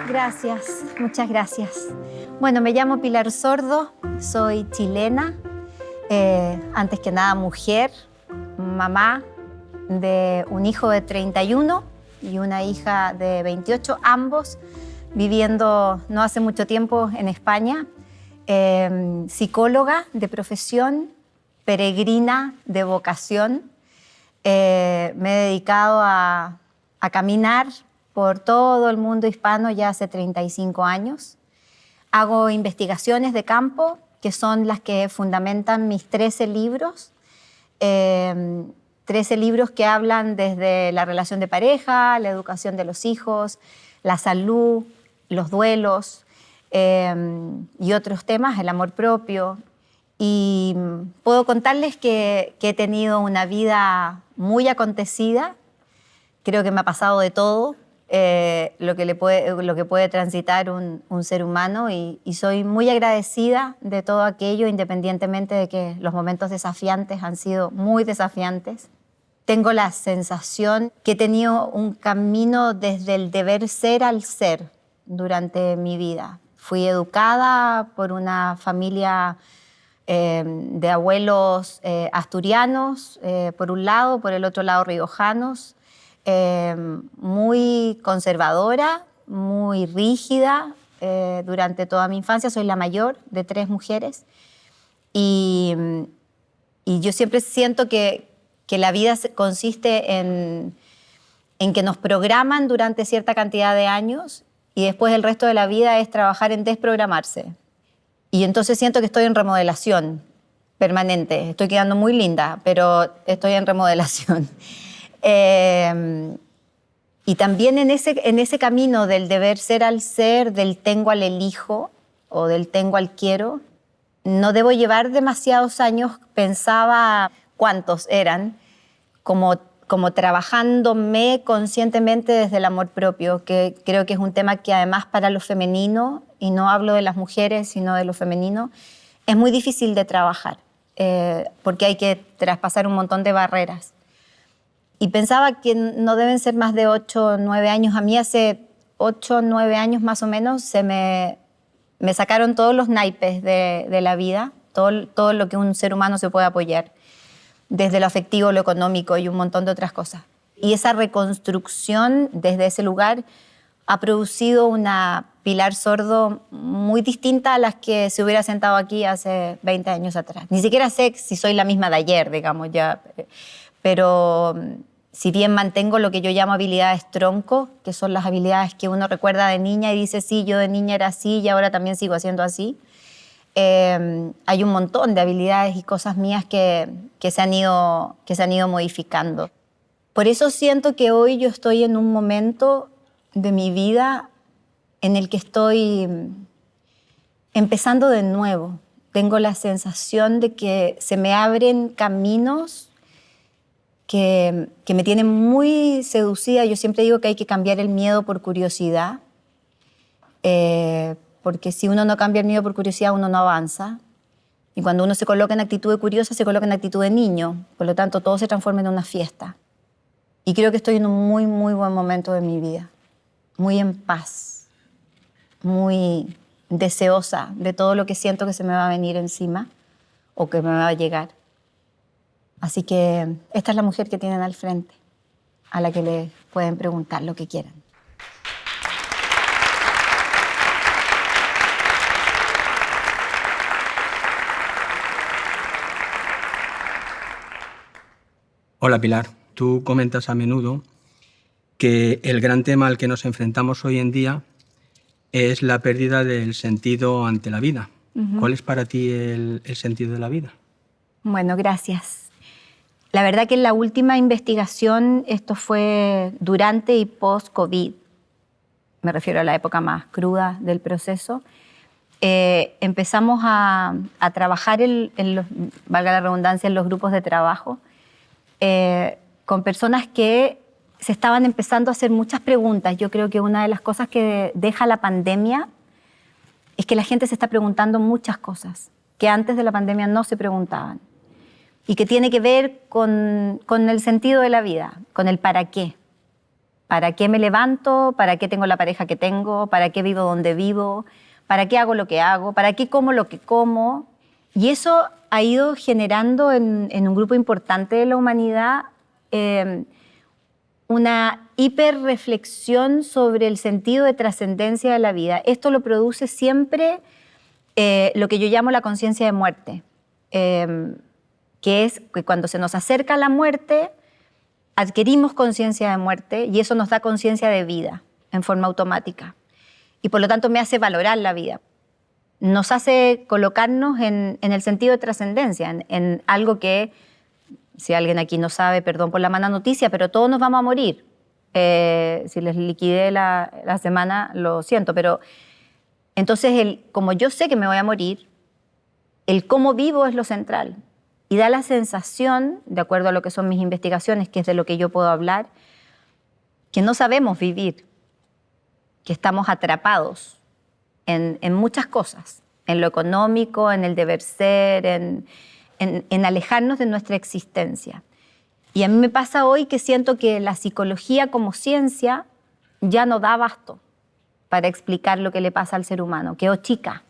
Gracias, muchas gracias. Bueno, me llamo Pilar Sordo, soy chilena, antes que nada mujer, mamá de un hijo de 31 y una hija de 28, ambos viviendo no hace mucho tiempo en España, psicóloga de profesión, peregrina de vocación. Me he dedicado a caminar por todo el mundo hispano ya hace 35 años. Hago investigaciones de campo, que son las que fundamentan mis 13 libros. 13 libros que hablan desde la relación de pareja, la educación de los hijos, la salud, los duelos y otros temas, el amor propio. Y puedo contarles que he tenido una vida muy acontecida. Creo que me ha pasado de todo. Lo que puede transitar un ser humano y soy muy agradecida de todo aquello, independientemente de que los momentos desafiantes han sido muy desafiantes. Tengo la sensación que he tenido un camino desde el deber ser al ser durante mi vida. Fui educada por una familia de abuelos asturianos, por un lado, por el otro lado riojanos, muy conservadora, muy rígida durante toda mi infancia. Soy la mayor de 3 mujeres y yo siempre siento que la vida consiste en que nos programan durante cierta cantidad de años y después el resto de la vida es trabajar en desprogramarse. Y entonces siento que estoy en remodelación permanente. Estoy quedando muy linda, pero estoy en remodelación. Y también en ese camino del deber ser al ser, del tengo al elijo o del tengo al quiero, no debo llevar demasiados años, pensaba cuántos eran, como trabajándome conscientemente desde el amor propio, que creo que es un tema que además para lo femenino, y no hablo de las mujeres, sino de lo femenino, es muy difícil de trabajar, porque hay que traspasar un montón de barreras. Y pensaba que no deben ser más de 8 o 9 años. A mí hace 8 o 9 años más o menos me sacaron todos los naipes de la vida, todo lo que un ser humano se puede apoyar, desde lo afectivo, lo económico y un montón de otras cosas. Y esa reconstrucción desde ese lugar ha producido una Pilar Sordo muy distinta a las que se hubiera sentado aquí hace 20 años atrás. Ni siquiera sé si soy la misma de ayer, digamos, ya. Pero si bien mantengo lo que yo llamo habilidades tronco, que son las habilidades que uno recuerda de niña y dice, sí, yo de niña era así y ahora también sigo haciendo así, hay un montón de habilidades y cosas mías que se han ido modificando. Por eso siento que hoy yo estoy en un momento de mi vida en el que estoy empezando de nuevo. Tengo la sensación de que se me abren caminos que me tienen muy seducida. Yo siempre digo que hay que cambiar el miedo por curiosidad, porque si uno no cambia el miedo por curiosidad, uno no avanza. Y cuando uno se coloca en actitud de curiosa, se coloca en actitud de niño. Por lo tanto, todo se transforma en una fiesta. Y creo que estoy en un muy, muy buen momento de mi vida. Muy en paz, muy deseosa de todo lo que siento que se me va a venir encima o que me va a llegar. Así que esta es la mujer que tienen al frente, a la que le pueden preguntar lo que quieran. Hola Pilar, tú comentas a menudo que el gran tema al que nos enfrentamos hoy en día es la pérdida del sentido ante la vida. ¿Cuál es para ti el sentido de la vida? Bueno, gracias. La verdad que en la última investigación, esto fue durante y post-COVID, me refiero a la época más cruda del proceso, empezamos a trabajar, valga la redundancia, en los grupos de trabajo, con personas que se estaban empezando a hacer muchas preguntas. Yo creo que una de las cosas que deja la pandemia es que la gente se está preguntando muchas cosas que antes de la pandemia no se preguntaban y que tiene que ver con el sentido de la vida, con el para qué. ¿Para qué me levanto? ¿Para qué tengo la pareja que tengo? ¿Para qué vivo donde vivo? ¿Para qué hago lo que hago? ¿Para qué como lo que como? Y eso ha ido generando en un grupo importante de la humanidad una hiperreflexión sobre el sentido de trascendencia de la vida. Esto lo produce siempre lo que yo llamo la conciencia de muerte, que es que cuando se nos acerca la muerte, adquirimos conciencia de muerte y eso nos da conciencia de vida en forma automática. Y por lo tanto me hace valorar la vida. Nos hace colocarnos en el sentido de trascendencia, en algo que, si alguien aquí no sabe, perdón por la mala noticia, pero todos nos vamos a morir. Si les liquidé la semana, lo siento, pero entonces como yo sé que me voy a morir, el cómo vivo es lo central. Y da la sensación, de acuerdo a lo que son mis investigaciones, que es de lo que yo puedo hablar, que no sabemos vivir, que estamos atrapados en muchas cosas, en lo económico, en el deber ser, en alejarnos de nuestra existencia. Y a mí me pasa hoy que siento que la psicología como ciencia ya no da abasto para explicar lo que le pasa al ser humano, quedó chica.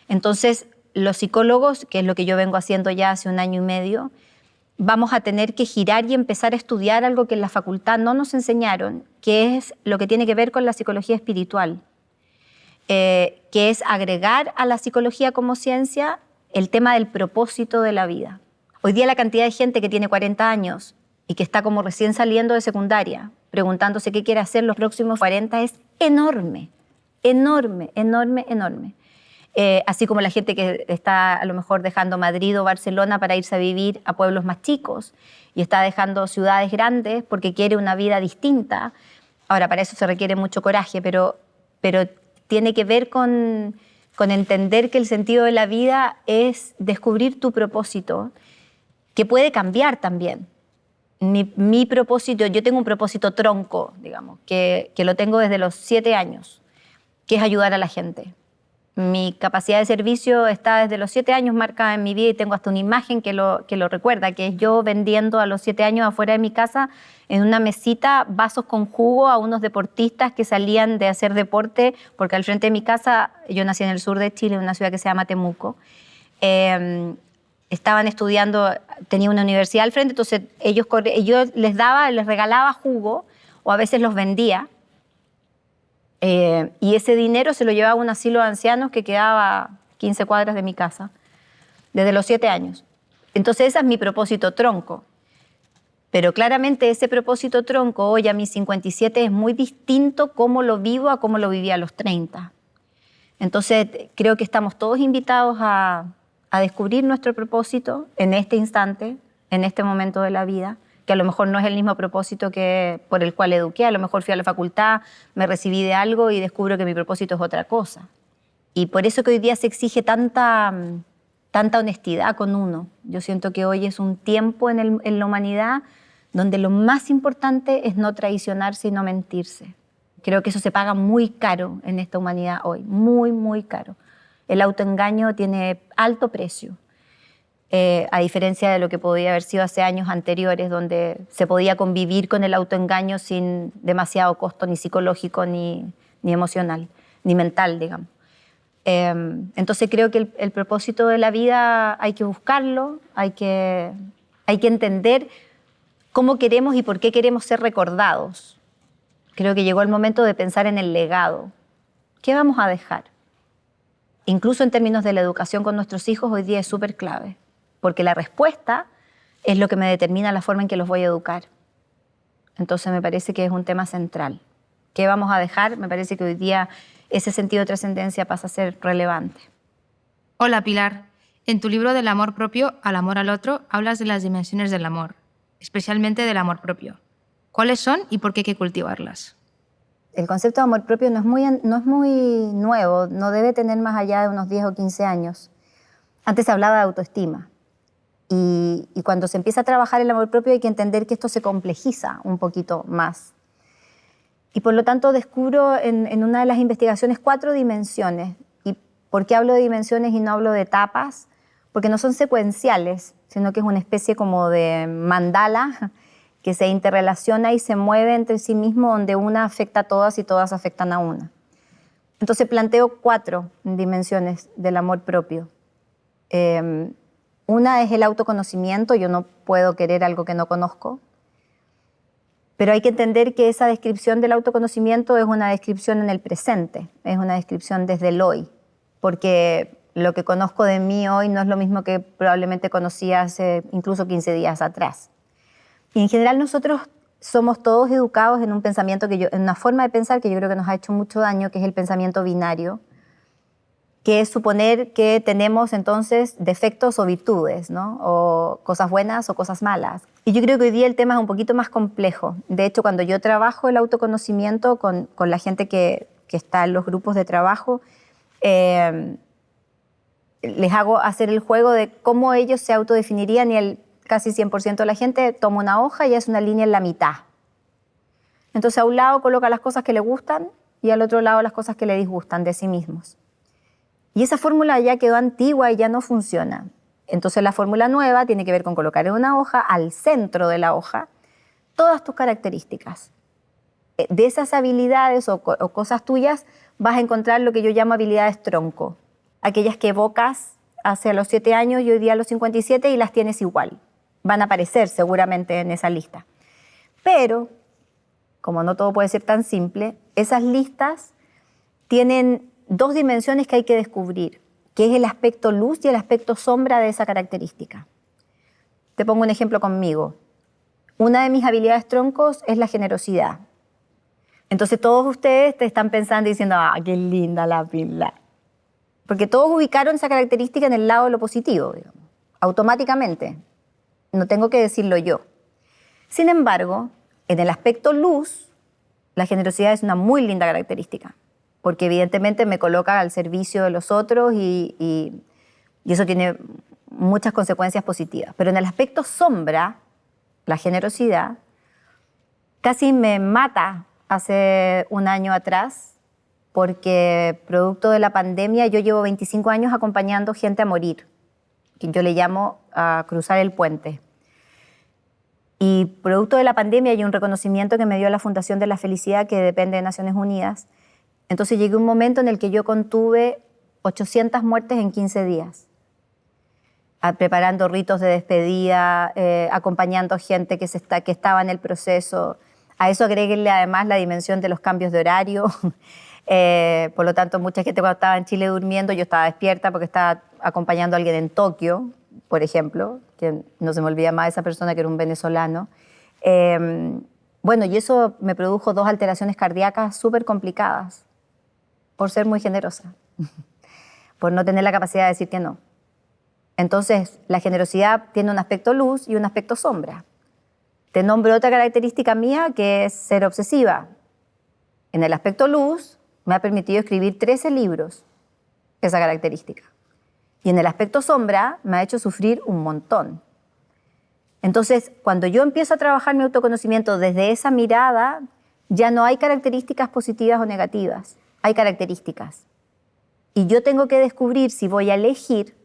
Entonces, los psicólogos, que es lo que yo vengo haciendo ya hace 1 año y medio, vamos a tener que girar y empezar a estudiar algo que en la facultad no nos enseñaron, que es lo que tiene que ver con la psicología espiritual, que es agregar a la psicología como ciencia el tema del propósito de la vida. Hoy día la cantidad de gente que tiene 40 años y que está como recién saliendo de secundaria, preguntándose qué quiere hacer los próximos 40, es enorme, enorme, enorme, enorme. Así como la gente que está a lo mejor dejando Madrid o Barcelona para irse a vivir a pueblos más chicos y está dejando ciudades grandes porque quiere una vida distinta. Ahora, para eso se requiere mucho coraje, pero tiene que ver con entender que el sentido de la vida es descubrir tu propósito, que puede cambiar también. Mi propósito, yo tengo un propósito tronco, digamos, que lo tengo desde los 7 años, que es ayudar a la gente. Mi capacidad de servicio está desde los 7 años marcada en mi vida y tengo hasta una imagen que lo recuerda, que es yo vendiendo a los 7 años afuera de mi casa en una mesita vasos con jugo a unos deportistas que salían de hacer deporte, porque al frente de mi casa, yo nací en el sur de Chile, en una ciudad que se llama Temuco, estaban estudiando, tenía una universidad al frente, entonces yo les regalaba jugo o a veces los vendía. Y ese dinero se lo llevaba a un asilo de ancianos que quedaba a 15 cuadras de mi casa, desde los 7 años. Entonces ese es mi propósito tronco. Pero claramente ese propósito tronco hoy a mis 57 es muy distinto cómo lo vivo a cómo lo vivía a los 30. Entonces creo que estamos todos invitados a descubrir nuestro propósito en este instante, en este momento de la vida, que a lo mejor no es el mismo propósito por el cual eduqué. A lo mejor fui a la facultad, me recibí de algo y descubro que mi propósito es otra cosa. Y por eso que hoy día se exige tanta honestidad con uno. Yo siento que hoy es un tiempo en la humanidad donde lo más importante es no traicionarse y no mentirse. Creo que eso se paga muy caro en esta humanidad hoy, muy, muy caro. El autoengaño tiene alto precio. A diferencia de lo que podía haber sido hace años anteriores, donde se podía convivir con el autoengaño sin demasiado costo ni psicológico, ni emocional, ni mental, digamos. Entonces creo que el propósito de la vida hay que buscarlo, hay que entender cómo queremos y por qué queremos ser recordados. Creo que llegó el momento de pensar en el legado. ¿Qué vamos a dejar? Incluso en términos de la educación con nuestros hijos, hoy día es súper clave. Porque la respuesta es lo que me determina la forma en que los voy a educar. Entonces me parece que es un tema central. ¿Qué vamos a dejar? Me parece que hoy día ese sentido de trascendencia pasa a ser relevante. Hola Pilar, en tu libro Del amor propio al amor al otro hablas de las dimensiones del amor, especialmente del amor propio. ¿Cuáles son y por qué hay que cultivarlas? El concepto de amor propio no es muy nuevo, no debe tener más allá de unos 10 o 15 años. Antes se hablaba de autoestima. Y cuando se empieza a trabajar el amor propio hay que entender que esto se complejiza un poquito más. Y por lo tanto descubro en una de las investigaciones 4 dimensiones. ¿Y por qué hablo de dimensiones y no hablo de etapas? Porque no son secuenciales, sino que es una especie como de mandala que se interrelaciona y se mueve entre sí mismo, donde una afecta a todas y todas afectan a una. Entonces planteo 4 dimensiones del amor propio. Una es el autoconocimiento. Yo no puedo querer algo que no conozco. Pero hay que entender que esa descripción del autoconocimiento es una descripción en el presente, es una descripción desde el hoy, porque lo que conozco de mí hoy no es lo mismo que probablemente conocía hace incluso 15 días atrás. Y en general nosotros somos todos educados en un pensamiento en una forma de pensar que yo creo que nos ha hecho mucho daño, que es el pensamiento binario, que es suponer que tenemos entonces defectos o virtudes, ¿no? O cosas buenas o cosas malas. Y yo creo que hoy día el tema es un poquito más complejo. De hecho, cuando yo trabajo el autoconocimiento con la gente que está en los grupos de trabajo, les hago hacer el juego de cómo ellos se autodefinirían, y el casi 100% de la gente toma una hoja y hace una línea en la mitad. Entonces a un lado coloca las cosas que le gustan y al otro lado las cosas que le disgustan de sí mismos. Y esa fórmula ya quedó antigua y ya no funciona. Entonces la fórmula nueva tiene que ver con colocar en una hoja, al centro de la hoja, todas tus características. De esas habilidades o cosas tuyas vas a encontrar lo que yo llamo habilidades tronco. Aquellas que evocas hacia los 7 años y hoy día a los 57 y las tienes igual. Van a aparecer seguramente en esa lista. Pero, como no todo puede ser tan simple, esas listas tienen 2 dimensiones que hay que descubrir, que es el aspecto luz y el aspecto sombra de esa característica. Te pongo un ejemplo conmigo. Una de mis habilidades troncos es la generosidad. Entonces todos ustedes te están pensando y diciendo, ¡ah, qué linda la Pilar! Porque todos ubicaron esa característica en el lado de lo positivo, digamos, automáticamente. No tengo que decirlo yo. Sin embargo, en el aspecto luz, la generosidad es una muy linda característica, porque evidentemente me coloca al servicio de los otros y eso tiene muchas consecuencias positivas. Pero en el aspecto sombra, la generosidad, casi me mata hace un año atrás, porque producto de la pandemia yo llevo 25 años acompañando gente a morir, que yo le llamo a cruzar el puente. Y producto de la pandemia hay un reconocimiento que me dio la Fundación de la Felicidad, que depende de Naciones Unidas. Entonces llegué a un momento en el que yo contuve 800 muertes en 15 días, preparando ritos de despedida, acompañando gente que estaba en el proceso. A eso agréguenle además la dimensión de los cambios de horario. Por lo tanto, mucha gente cuando estaba en Chile durmiendo, yo estaba despierta porque estaba acompañando a alguien en Tokio, por ejemplo, que no se me olvida más esa persona que era un venezolano. Bueno, y eso me produjo 2 alteraciones cardíacas súper complicadas, por ser muy generosa, por no tener la capacidad de decir que no. Entonces, la generosidad tiene un aspecto luz y un aspecto sombra. Te nombro otra característica mía, que es ser obsesiva. En el aspecto luz, me ha permitido escribir 13 libros, esa característica. Y en el aspecto sombra, me ha hecho sufrir un montón. Entonces, cuando yo empiezo a trabajar mi autoconocimiento desde esa mirada, ya no hay características positivas o negativas, hay características. Y yo tengo que descubrir si voy a elegir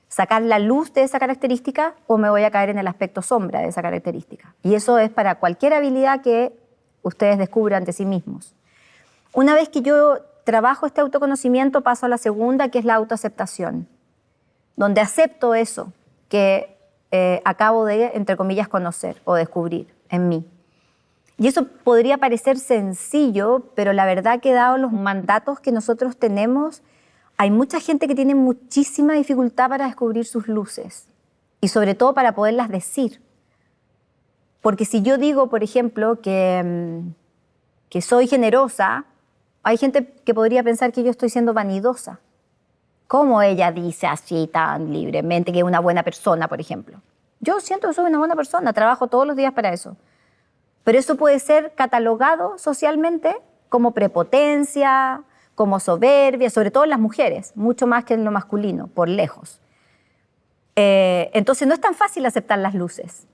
sacar la luz de esa característica o me voy a caer en el aspecto sombra de esa característica. Y eso es para cualquier habilidad que ustedes descubran de sí mismos. Una vez que yo trabajo este autoconocimiento, paso a la segunda, que es la autoaceptación, donde acepto eso que acabo de, entre comillas, conocer o descubrir en mí. Y eso podría parecer sencillo, pero la verdad que dado los mandatos que nosotros tenemos, hay mucha gente que tiene muchísima dificultad para descubrir sus luces y sobre todo para poderlas decir. Porque si yo digo, por ejemplo, que soy generosa, hay gente que podría pensar que yo estoy siendo vanidosa. ¿Cómo ella dice así tan libremente que es una buena persona, por ejemplo? Yo siento que soy una buena persona, trabajo todos los días para eso. Pero eso puede ser catalogado socialmente como prepotencia, como soberbia, sobre todo en las mujeres, mucho más que en lo masculino, por lejos. Entonces no es tan fácil aceptar las luces.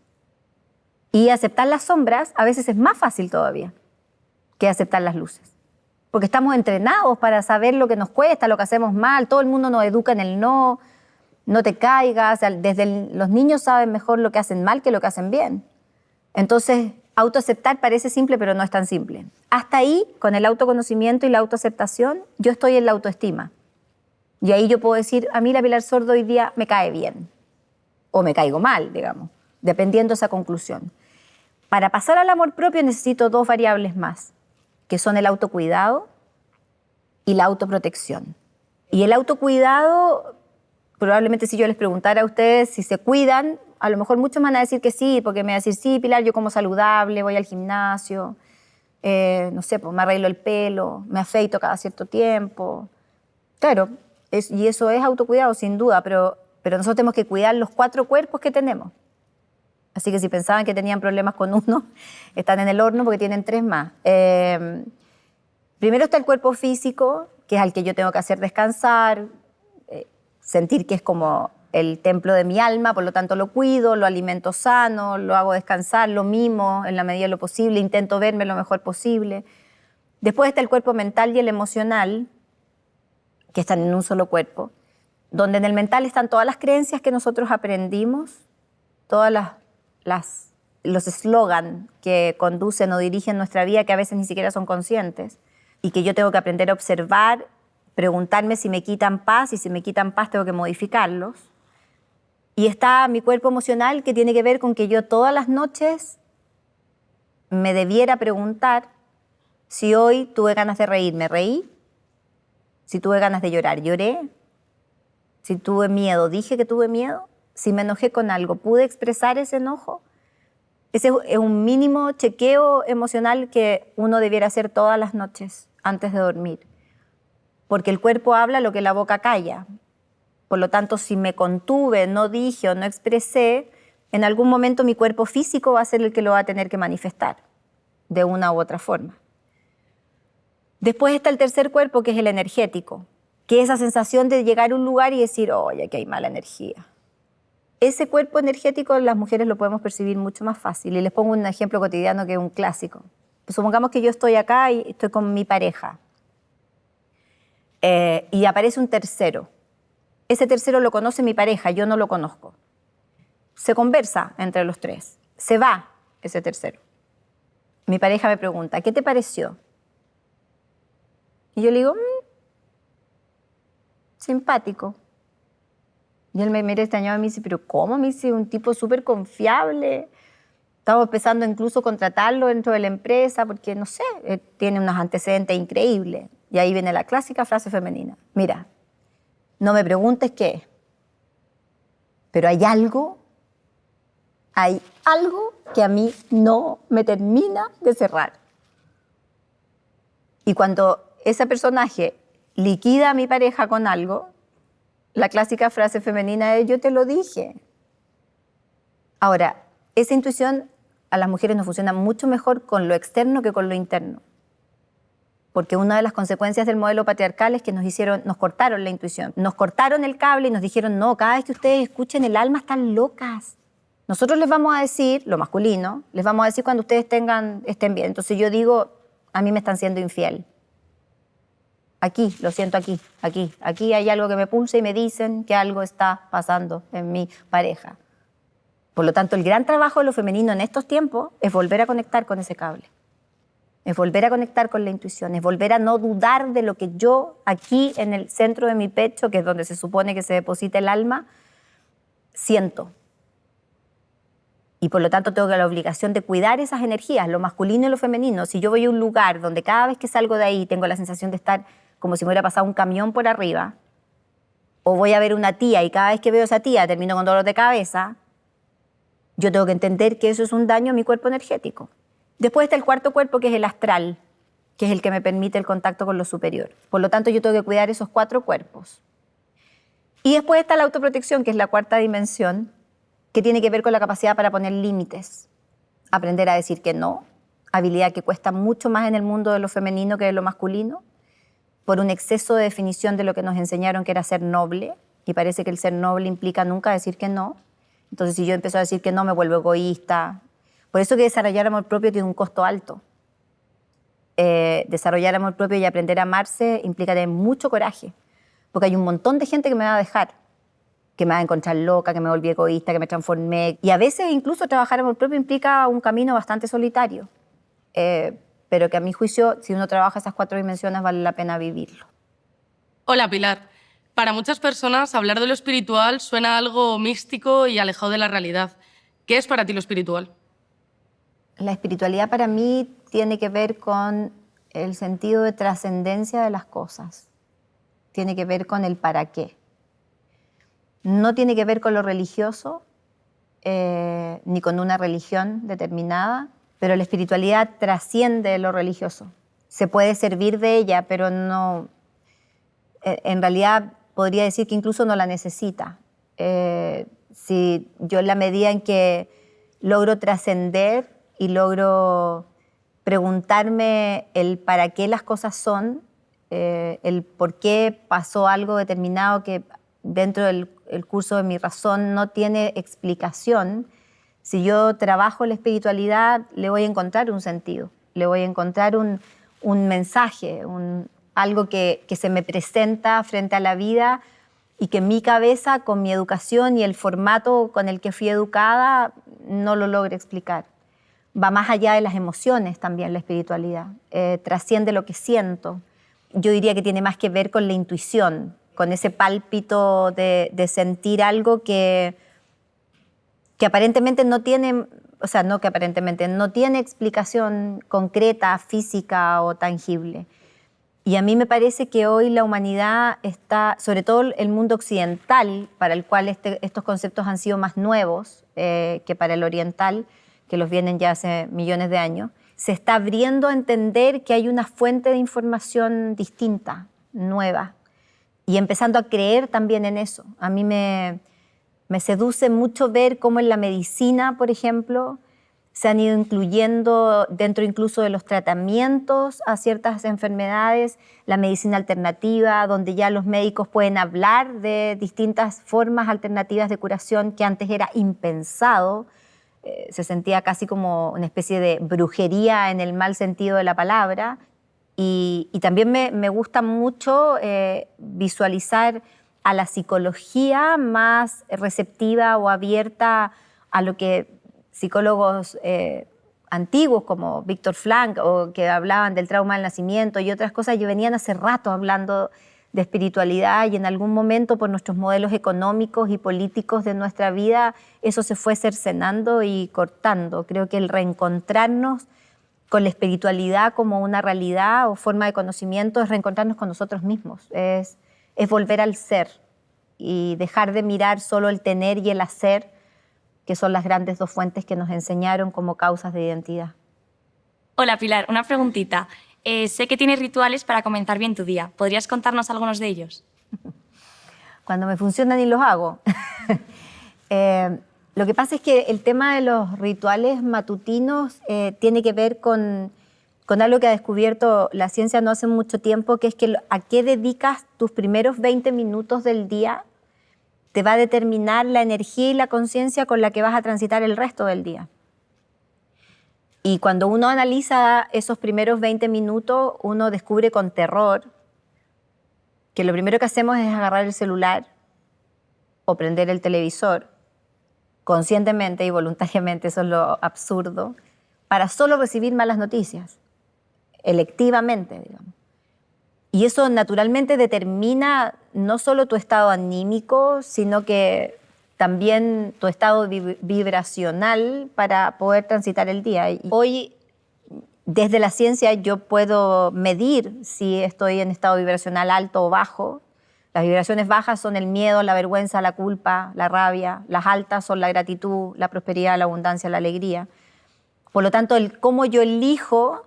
Y aceptar las sombras a veces es más fácil todavía que aceptar las luces. Porque estamos entrenados para saber lo que nos cuesta, lo que hacemos mal, todo el mundo nos educa en el no, no te caigas, desde los niños saben mejor lo que hacen mal que lo que hacen bien. Entonces, autoaceptar parece simple, pero no es tan simple. Hasta ahí, con el autoconocimiento y la autoaceptación, yo estoy en la autoestima. Y ahí yo puedo decir, a mí la Pilar Sordo hoy día me cae bien. O me caigo mal, digamos, dependiendo de esa conclusión. Para pasar al amor propio necesito 2 variables más, que son el autocuidado y la autoprotección. Y el autocuidado, probablemente si yo les preguntara a ustedes si se cuidan, a lo mejor muchos van a decir que sí, porque me van a decir, sí, Pilar, yo como saludable, voy al gimnasio, no sé, pues me arreglo el pelo, me afeito cada cierto tiempo. Claro, y eso es autocuidado, sin duda, pero nosotros tenemos que cuidar los 4 cuerpos que tenemos. Así que si pensaban que tenían problemas con uno, están en el horno porque tienen 3 más. Primero está el cuerpo físico, que es al que yo tengo que hacer descansar, sentir que es como el templo de mi alma, por lo tanto lo cuido, lo alimento sano, lo hago descansar, lo mimo en la medida de lo posible, intento verme lo mejor posible. Después está el cuerpo mental y el emocional, que están en un solo cuerpo, donde en el mental están todas las creencias que nosotros aprendimos, todas los eslogan que conducen o dirigen nuestra vida, que a veces ni siquiera son conscientes, y que yo tengo que aprender a observar, preguntarme si me quitan paz, y si me quitan paz tengo que modificarlos. Y está mi cuerpo emocional, que tiene que ver con que yo todas las noches me debiera preguntar si hoy tuve ganas de reír, me reí, si tuve ganas de llorar, lloré, si tuve miedo, dije que tuve miedo, si me enojé con algo, pude expresar ese enojo. Ese es un mínimo chequeo emocional que uno debiera hacer todas las noches antes de dormir, porque el cuerpo habla lo que la boca calla. Por lo tanto, si me contuve, no dije o no expresé, en algún momento mi cuerpo físico va a ser el que lo va a tener que manifestar de una u otra forma. Después está el tercer cuerpo, que es el energético, que es esa sensación de llegar a un lugar y decir, oye, aquí hay mala energía. Ese cuerpo energético las mujeres lo podemos percibir mucho más fácil. Y les pongo un ejemplo cotidiano que es un clásico. Pues supongamos que yo estoy acá y estoy con mi pareja. Y aparece un tercero. Ese tercero lo conoce mi pareja, yo no lo conozco. Se conversa entre los 3. Se va ese tercero. Mi pareja me pregunta, ¿qué te pareció? Y yo le digo, simpático. Y él me mira extrañado y me dice, ¿pero cómo? Me dice, un tipo súper confiable. Estamos empezando incluso a contratarlo dentro de la empresa porque, no sé, tiene unos antecedentes increíbles. Y ahí viene la clásica frase femenina. Mira, no me preguntes qué es, pero hay algo que a mí no me termina de cerrar. Y cuando ese personaje liquida a mi pareja con algo, la clásica frase femenina es, yo te lo dije. Ahora, esa intuición a las mujeres nos funciona mucho mejor con lo externo que con lo interno. Porque una de las consecuencias del modelo patriarcal es que nos cortaron la intuición. Nos cortaron el cable y nos dijeron, no, cada vez que ustedes escuchen el alma están locas. Nosotros les vamos a decir, lo masculino, les vamos a decir cuando ustedes estén bien. Entonces yo digo, a mí me están siendo infiel. Aquí, lo siento aquí hay algo que me pulsa y me dicen que algo está pasando en mi pareja. Por lo tanto, el gran trabajo de lo femenino en estos tiempos es volver a conectar con ese cable. Es volver a conectar con la intuición, es volver a no dudar de lo que yo aquí en el centro de mi pecho, que es donde se supone que se deposita el alma, siento. Y por lo tanto tengo la obligación de cuidar esas energías, lo masculino y lo femenino. Si yo voy a un lugar donde cada vez que salgo de ahí tengo la sensación de estar como si me hubiera pasado un camión por arriba, o voy a ver una tía y cada vez que veo a esa tía termino con dolor de cabeza, yo tengo que entender que eso es un daño a mi cuerpo energético. Después está el cuarto cuerpo, que es el astral, que es el que me permite el contacto con lo superior. Por lo tanto, yo tengo que cuidar esos 4 cuerpos. Y después está la autoprotección, que es la cuarta dimensión, que tiene que ver con la capacidad para poner límites, aprender a decir que no, habilidad que cuesta mucho más en el mundo de lo femenino que de lo masculino, por un exceso de definición de lo que nos enseñaron que era ser noble, y parece que el ser noble implica nunca decir que no. Entonces, si yo empiezo a decir que no, me vuelvo egoísta. Por eso que desarrollar amor propio tiene un costo alto. Desarrollar amor propio y aprender a amarse implica tener mucho coraje, porque hay un montón de gente que me va a dejar. que me va a encontrar loca, que me volví egoísta, que me transformé. Y a veces incluso trabajar amor propio implica un camino bastante solitario, pero que a mi juicio, si uno trabaja esas 4 dimensiones, vale la pena vivirlo. Hola, Pilar. Para muchas personas, hablar de lo espiritual suena algo místico y alejado de la realidad. ¿Qué es para ti lo espiritual? La espiritualidad para mí tiene que ver con el sentido de trascendencia de las cosas. Tiene que ver con el para qué. No tiene que ver con lo religioso, ni con una religión determinada, pero la espiritualidad trasciende lo religioso. Se puede servir de ella, pero no, en realidad podría decir que incluso no la necesita. Si yo en la medida en que logro trascender y logro preguntarme el para qué las cosas son, el por qué pasó algo determinado que dentro del curso de mi razón no tiene explicación, si yo trabajo la espiritualidad le voy a encontrar un sentido, le voy a encontrar un mensaje, algo que se me presenta frente a la vida y que mi cabeza, con mi educación y el formato con el que fui educada, no lo logra explicar. Va más allá de las emociones también la espiritualidad, trasciende lo que siento. Yo diría que tiene más que ver con la intuición, con ese pálpito de sentir algo que aparentemente no tiene, o sea, no que aparentemente, no tiene explicación concreta, física o tangible. Y a mí me parece que hoy la humanidad está, sobre todo el mundo occidental, para el cual estos conceptos han sido más nuevos que para el oriental, que los vienen ya hace millones de años, se está abriendo a entender que hay una fuente de información distinta, nueva, y empezando a creer también en eso. A mí me seduce mucho ver cómo en la medicina, por ejemplo, se han ido incluyendo dentro incluso de los tratamientos a ciertas enfermedades, la medicina alternativa, donde ya los médicos pueden hablar de distintas formas alternativas de curación que antes era impensado. Se sentía casi como una especie de brujería en el mal sentido de la palabra. Y también me gusta mucho visualizar a la psicología más receptiva o abierta a lo que psicólogos antiguos como Víctor Frank, o que hablaban del trauma del nacimiento y otras cosas, ya venían hace rato hablando de espiritualidad, y en algún momento por nuestros modelos económicos y políticos de nuestra vida eso se fue cercenando y cortando. Creo que el reencontrarnos con la espiritualidad como una realidad o forma de conocimiento es reencontrarnos con nosotros mismos, es volver al ser y dejar de mirar solo el tener y el hacer, que son las grandes 2 fuentes que nos enseñaron como causas de identidad. Hola Pilar, una preguntita. Sé que tienes rituales para comenzar bien tu día. ¿Podrías contarnos algunos de ellos? Cuando me funcionan y los hago. Lo que pasa es que el tema de los rituales matutinos tiene que ver con algo que ha descubierto la ciencia no hace mucho tiempo, que es que a qué dedicas tus primeros 20 minutos del día te va a determinar la energía y la conciencia con la que vas a transitar el resto del día. Y cuando uno analiza esos primeros 20 minutos, uno descubre con terror que lo primero que hacemos es agarrar el celular o prender el televisor, conscientemente y voluntariamente, eso es lo absurdo, para solo recibir malas noticias, electivamente, digamos. Y eso naturalmente determina no solo tu estado anímico, sino que también tu estado vibracional para poder transitar el día. Y hoy, desde la ciencia, yo puedo medir si estoy en estado vibracional alto o bajo. Las vibraciones bajas son el miedo, la vergüenza, la culpa, la rabia. Las altas son la gratitud, la prosperidad, la abundancia, la alegría. Por lo tanto, el cómo yo elijo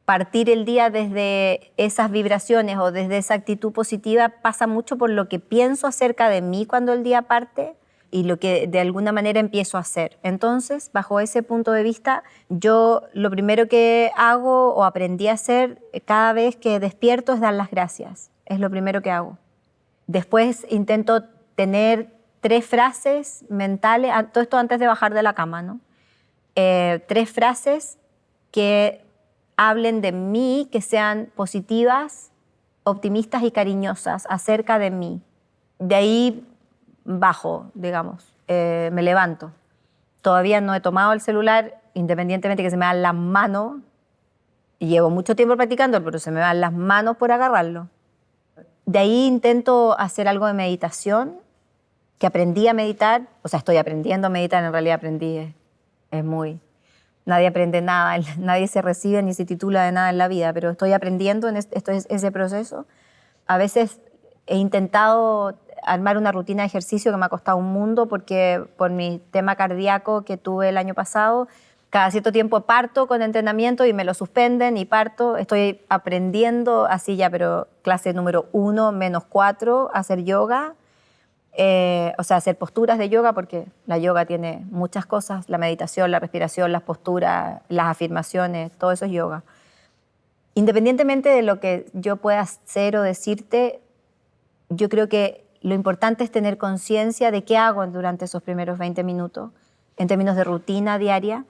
partir el día desde esas vibraciones o desde esa actitud positiva pasa mucho por lo que pienso acerca de mí cuando el día parte y lo que de alguna manera empiezo a hacer. Entonces, bajo ese punto de vista, yo lo primero que hago o aprendí a hacer cada vez que despierto es dar las gracias. Es lo primero que hago. Después intento tener 3 frases mentales, todo esto antes de bajar de la cama, ¿no? 3 frases que hablen de mí, que sean positivas, optimistas y cariñosas acerca de mí. De ahí bajo, digamos, me levanto. Todavía no he tomado el celular, independientemente que se me dan las manos, y llevo mucho tiempo practicando, pero se me dan las manos por agarrarlo. De ahí intento hacer algo de meditación, que aprendí a meditar, o sea, estoy aprendiendo a meditar, en realidad aprendí, es muy... Nadie aprende nada, nadie se recibe ni se titula de nada en la vida, pero estoy aprendiendo en ese proceso. A veces he intentado armar una rutina de ejercicio que me ha costado un mundo porque por mi tema cardíaco que tuve el año pasado, cada cierto tiempo parto con entrenamiento y me lo suspenden y parto. Estoy aprendiendo así ya, pero clase número 1, -4, hacer yoga. O sea, hacer posturas de yoga, porque la yoga tiene muchas cosas, la meditación, la respiración, las posturas, las afirmaciones, todo eso es yoga. Independientemente de lo que yo pueda hacer o decirte, yo creo que lo importante es tener conciencia de qué hago durante esos primeros 20 minutos, en términos de rutina diaria,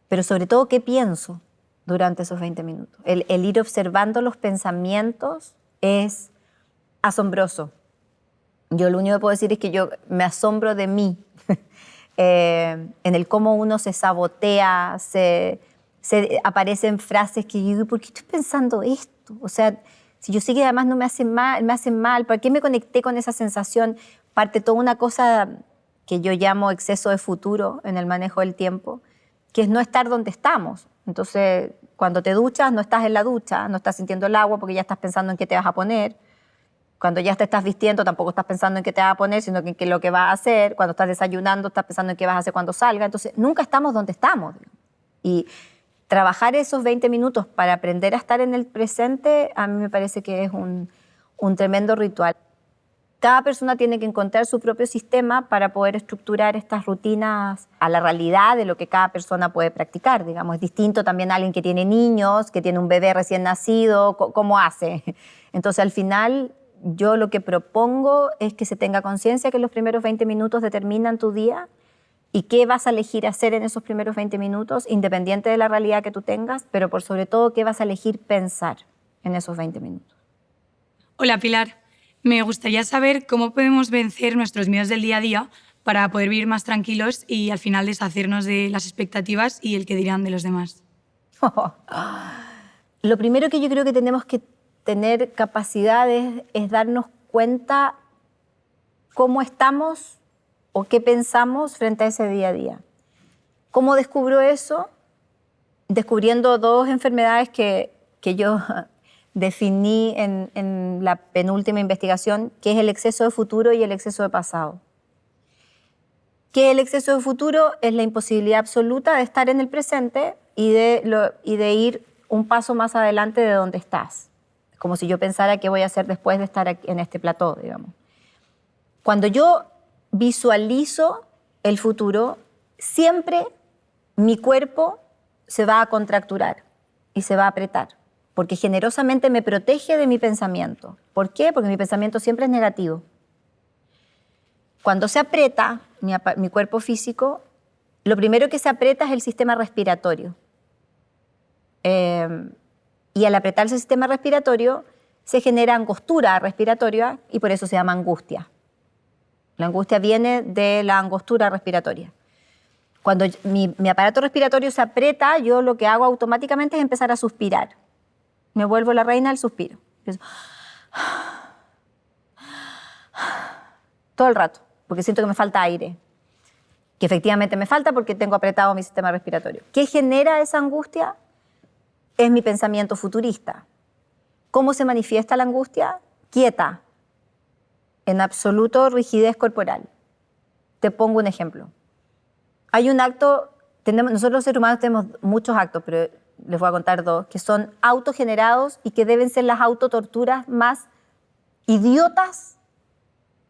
pero sobre todo qué pienso durante esos 20 minutos. El ir observando los pensamientos es asombroso. Yo lo único que puedo decir es que yo me asombro de mí, en el cómo uno se sabotea, se aparecen frases que yo digo, ¿por qué estoy pensando esto? O sea, si yo sé que además no me hacen mal, ¿por qué me conecté con esa sensación? Parte toda una cosa que yo llamo exceso de futuro en el manejo del tiempo, que es no estar donde estamos. Entonces, cuando te duchas, no estás en la ducha, no estás sintiendo el agua porque ya estás pensando en qué te vas a poner. Cuando ya te estás vistiendo, tampoco estás pensando en qué te vas a poner, sino en qué lo que vas a hacer. Cuando estás desayunando, estás pensando en qué vas a hacer cuando salga. Entonces, nunca estamos donde estamos. Y trabajar esos 20 minutos para aprender a estar en el presente, a mí me parece que es un tremendo ritual. Cada persona tiene que encontrar su propio sistema para poder estructurar estas rutinas a la realidad de lo que cada persona puede practicar. Digamos, es distinto también a alguien que tiene niños, que tiene un bebé recién nacido, ¿cómo hace? Entonces, al final, yo lo que propongo es que se tenga conciencia que los primeros 20 minutos determinan tu día y qué vas a elegir hacer en esos primeros 20 minutos, independiente de la realidad que tú tengas, pero por sobre todo qué vas a elegir pensar en esos 20 minutos. Hola, Pilar. Me gustaría saber cómo podemos vencer nuestros miedos del día a día para poder vivir más tranquilos y al final deshacernos de las expectativas y el que dirán de los demás. Lo primero que yo creo que tenemos que tener capacidades es darnos cuenta cómo estamos o qué pensamos frente a ese día a día. ¿Cómo descubro eso? Descubriendo 2 enfermedades que yo definí en la penúltima investigación, que es el exceso de futuro y el exceso de pasado. Que el exceso de futuro es la imposibilidad absoluta de estar en el presente y de ir un paso más adelante de donde estás. Como si yo pensara qué voy a hacer después de estar aquí en este plató, digamos. Cuando yo visualizo el futuro, siempre mi cuerpo se va a contracturar y se va a apretar, porque generosamente me protege de mi pensamiento. ¿Por qué? Porque mi pensamiento siempre es negativo. Cuando se aprieta mi cuerpo físico, lo primero que se aprieta es el sistema respiratorio. Y al apretarse el sistema respiratorio, se genera angostura respiratoria y por eso se llama angustia. La angustia viene de la angostura respiratoria. Cuando mi aparato respiratorio se aprieta, yo lo que hago automáticamente es empezar a suspirar. Me vuelvo la reina del suspiro. Empiezo, todo el rato, porque siento que me falta aire. Que efectivamente me falta porque tengo apretado mi sistema respiratorio. ¿Qué genera esa angustia? Es mi pensamiento futurista. ¿Cómo se manifiesta la angustia? Quieta, en absoluto rigidez corporal. Te pongo un ejemplo. Hay un acto, nosotros los seres humanos tenemos muchos actos, pero les voy a contar 2, que son autogenerados y que deben ser las autotorturas más idiotas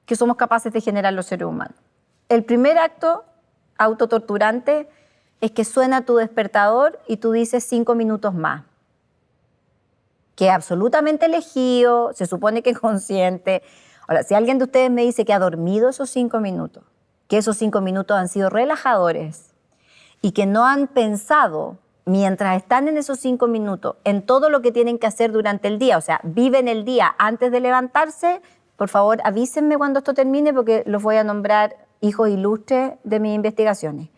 que somos capaces de generar los seres humanos. El primer acto autotorturante es que suena tu despertador y tú dices 5 minutos más. Que es absolutamente elegido, se supone que es consciente. Ahora, si alguien de ustedes me dice que ha dormido esos 5 minutos, que esos 5 minutos han sido relajadores y que no han pensado mientras están en esos 5 minutos en todo lo que tienen que hacer durante el día, o sea, viven el día antes de levantarse, por favor avísenme cuando esto termine porque los voy a nombrar hijos ilustres de mis investigaciones.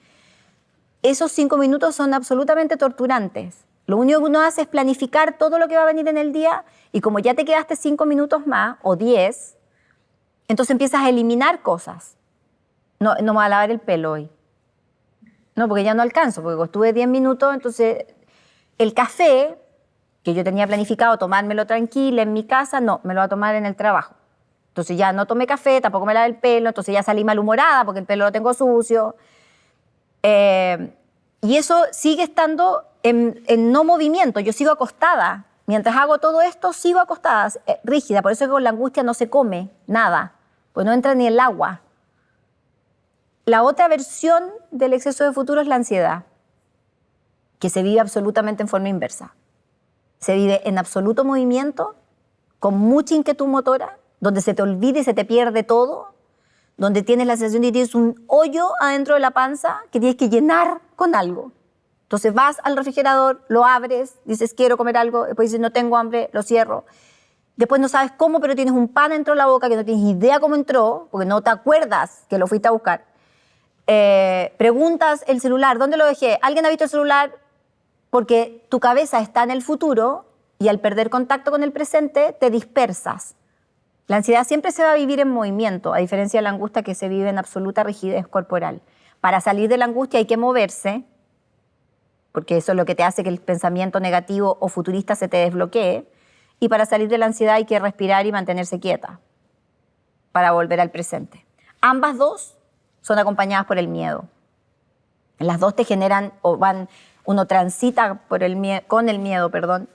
Esos 5 minutos son absolutamente torturantes. Lo único que uno hace es planificar todo lo que va a venir en el día y como ya te quedaste 5 minutos más o 10, entonces empiezas a eliminar cosas. No me voy a lavar el pelo hoy. No, porque ya no alcanzo, porque estuve 10 minutos, entonces el café, que yo tenía planificado tomármelo tranquila en mi casa, no, me lo voy a tomar en el trabajo. Entonces ya no tomé café, tampoco me lavé el pelo, entonces ya salí malhumorada porque el pelo lo tengo sucio. Y eso sigue estando en no movimiento, yo sigo acostada. Mientras hago todo esto, sigo acostada, rígida. Por eso es que con la angustia no se come nada, pues no entra ni el agua. La otra versión del exceso de futuro es la ansiedad, que se vive absolutamente en forma inversa. Se vive en absoluto movimiento, con mucha inquietud motora, donde se te olvida y se te pierde todo, donde tienes la sensación de que tienes un hoyo adentro de la panza que tienes que llenar con algo. Entonces vas al refrigerador, lo abres, dices quiero comer algo, después dices no tengo hambre, lo cierro. Después no sabes cómo, pero tienes un pan dentro de la boca que no tienes idea cómo entró, porque no te acuerdas que lo fuiste a buscar. Preguntas el celular, ¿dónde lo dejé? ¿Alguien ha visto el celular? Porque tu cabeza está en el futuro y al perder contacto con el presente te dispersas. La ansiedad siempre se va a vivir en movimiento, a diferencia de la angustia que se vive en absoluta rigidez corporal. Para salir de la angustia hay que moverse, porque eso es lo que te hace que el pensamiento negativo o futurista se te desbloquee, y para salir de la ansiedad hay que respirar y mantenerse quieta para volver al presente. Ambas dos son acompañadas por el miedo. Las dos te generan, uno transita con el miedo,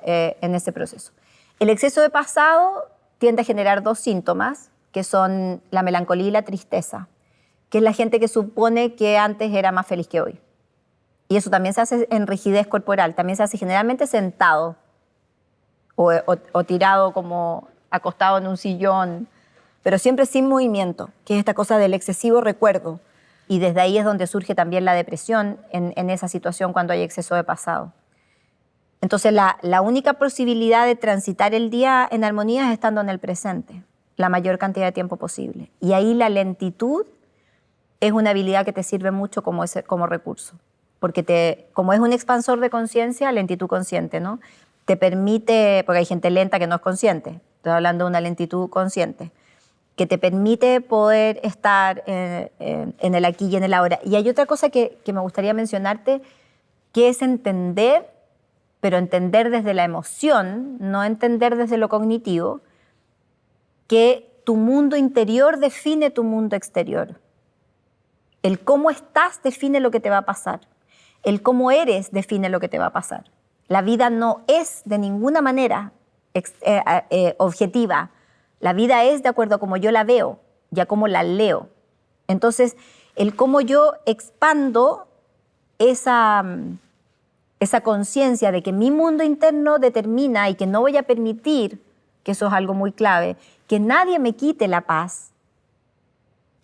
en ese proceso. El exceso de pasado tiende a generar 2 síntomas, que son la melancolía y la tristeza, que es la gente que supone que antes era más feliz que hoy. Y eso también se hace en rigidez corporal, también se hace generalmente sentado o tirado como acostado en un sillón, pero siempre sin movimiento, que es esta cosa del excesivo recuerdo. Y desde ahí es donde surge también la depresión en esa situación cuando hay exceso de pasado. Entonces la única posibilidad de transitar el día en armonía es estando en el presente, la mayor cantidad de tiempo posible. Y ahí la lentitud es una habilidad que te sirve mucho como recurso, porque como es un expansor de conciencia, lentitud consciente, ¿no? Te permite, porque hay gente lenta que no es consciente, estoy hablando de una lentitud consciente, que te permite poder estar en el aquí y en el ahora. Y hay otra cosa que me gustaría mencionarte, que es entender, pero entender desde la emoción, no entender desde lo cognitivo, que tu mundo interior define tu mundo exterior. El cómo estás define lo que te va a pasar. El cómo eres define lo que te va a pasar. La vida no es de ninguna manera objetiva. La vida es de acuerdo a cómo yo la veo y a cómo la leo. Entonces, el cómo yo expando esa conciencia de que mi mundo interno determina y que no voy a permitir, que eso es algo muy clave, que nadie me quite la paz.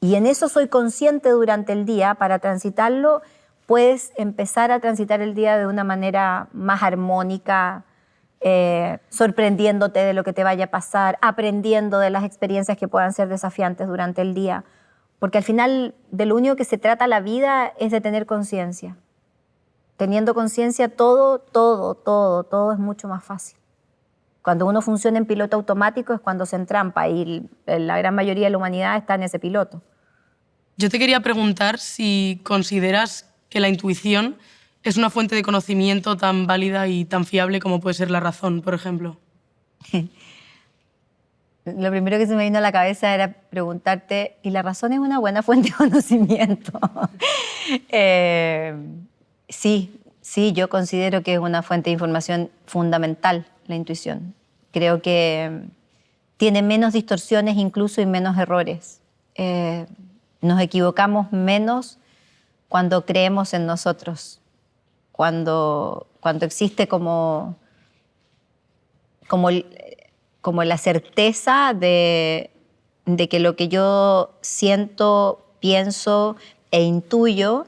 Y en eso soy consciente durante el día. Para transitarlo, puedes empezar a transitar el día de una manera más armónica, sorprendiéndote de lo que te vaya a pasar, aprendiendo de las experiencias que puedan ser desafiantes durante el día. Porque al final, de lo único que se trata la vida es de tener conciencia. Teniendo conciencia, todo es mucho más fácil. Cuando uno funciona en piloto automático es cuando se entrampa y la gran mayoría de la humanidad está en ese piloto. Yo te quería preguntar si consideras que la intuición es una fuente de conocimiento tan válida y tan fiable como puede ser la razón, por ejemplo. Lo primero que se me vino a la cabeza era preguntarte, ¿y la razón es una buena fuente de conocimiento? Sí, yo considero que es una fuente de información fundamental, la intuición. Creo que tiene menos distorsiones incluso y menos errores. Nos equivocamos menos cuando creemos en nosotros, cuando existe como la certeza de que lo que yo siento, pienso e intuyo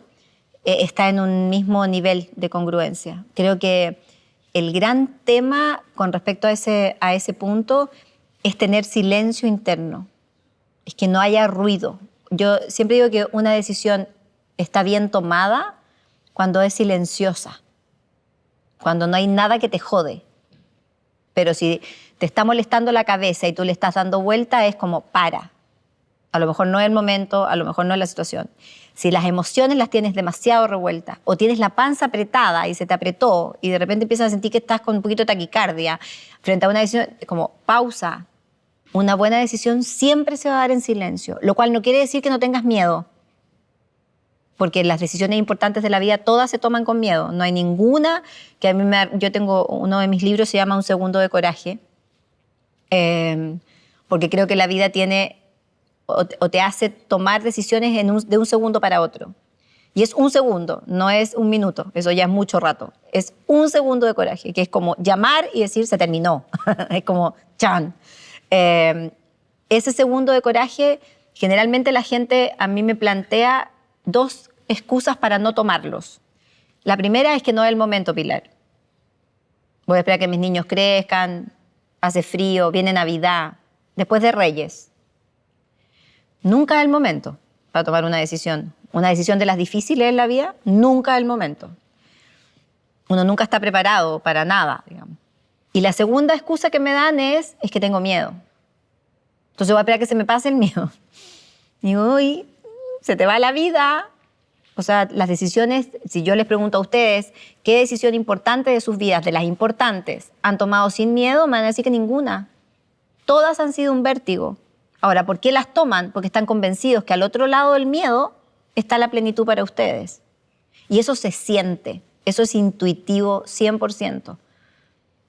está en un mismo nivel de congruencia. Creo que el gran tema con respecto a ese punto es tener silencio interno. es que no haya ruido. Yo siempre digo que una decisión está bien tomada cuando es silenciosa, cuando no hay nada que te jode. Pero si te está molestando la cabeza y tú le estás dando vuelta, es como para. A lo mejor no es el momento, a lo mejor no es la situación. Si las emociones las tienes demasiado revueltas o tienes la panza apretada y se te apretó y de repente empiezas a sentir que estás con un poquito de taquicardia frente a una decisión, como pausa. Una buena decisión siempre se va a dar en silencio, lo cual no quiere decir que no tengas miedo, porque las decisiones importantes de la vida todas se toman con miedo. No hay ninguna que a mí yo tengo, uno de mis libros se llama Un segundo de coraje, porque creo que la vida tiene o te hace tomar decisiones de un segundo para otro. Y es un segundo, no es un minuto, eso ya es mucho rato. Es un segundo de coraje, que es como llamar y decir se terminó. Es como chan. Ese segundo de coraje, generalmente la gente a mí me plantea 2 excusas para no tomarlos. La primera es que no es el momento, Pilar. Voy a esperar a que mis niños crezcan, hace frío, viene Navidad, después de Reyes. Nunca es el momento para tomar una decisión. Una decisión de las difíciles en la vida, nunca es el momento. Uno nunca está preparado para nada, digamos. Y la segunda excusa que me dan es que tengo miedo. Entonces voy a esperar a que se me pase el miedo. Digo, uy, se te va la vida. O sea, las decisiones, si yo les pregunto a ustedes qué decisión importante de sus vidas, de las importantes, han tomado sin miedo, me van a decir que ninguna. Todas han sido un vértigo. Ahora, ¿por qué las toman? Porque están convencidos que al otro lado del miedo está la plenitud para ustedes. Y eso se siente, eso es intuitivo 100%.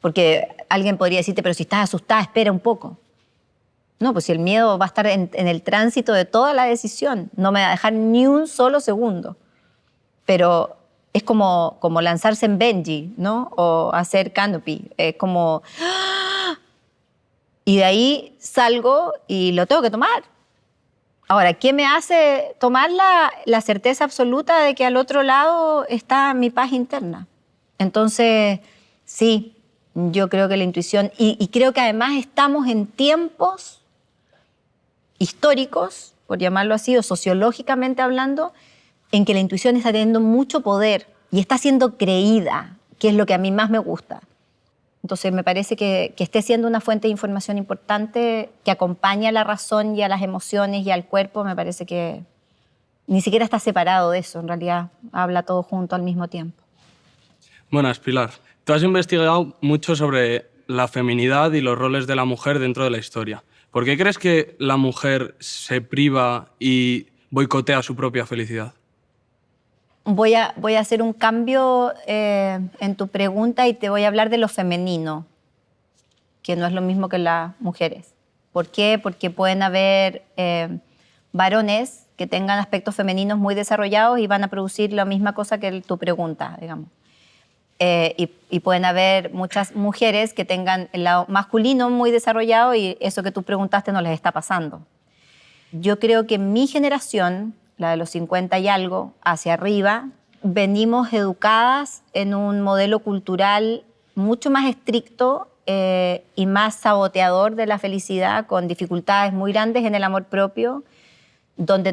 Porque alguien podría decirte, pero si estás asustada, espera un poco. No, pues si el miedo va a estar en el tránsito de toda la decisión, no me va a dejar ni un solo segundo. Pero es como lanzarse en Benji, ¿no? O hacer canopy. Es como... Y de ahí salgo y lo tengo que tomar. Ahora, ¿qué me hace tomar la certeza absoluta de que al otro lado está mi paz interna? Entonces, sí, yo creo que la intuición... Y creo que además estamos en tiempos históricos, por llamarlo así, o sociológicamente hablando, en que la intuición está teniendo mucho poder y está siendo creída, que es lo que a mí más me gusta. Entonces me parece que esté siendo una fuente de información importante que acompaña a la razón y a las emociones y al cuerpo, me parece que ni siquiera está separado de eso, en realidad habla todo junto al mismo tiempo. Buenas, Pilar. Tú has investigado mucho sobre la feminidad y los roles de la mujer dentro de la historia. ¿Por qué crees que la mujer se priva y boicotea su propia felicidad? Voy a hacer un cambio en tu pregunta y te voy a hablar de lo femenino, que no es lo mismo que las mujeres. ¿Por qué? Porque pueden haber varones que tengan aspectos femeninos muy desarrollados y van a producir la misma cosa que tu pregunta, digamos. Y pueden haber muchas mujeres que tengan el lado masculino muy desarrollado y eso que tú preguntaste no les está pasando. Yo creo que en mi generación, la de los 50 y algo, hacia arriba, venimos educadas en un modelo cultural mucho más estricto y más saboteador de la felicidad, con dificultades muy grandes en el amor propio, donde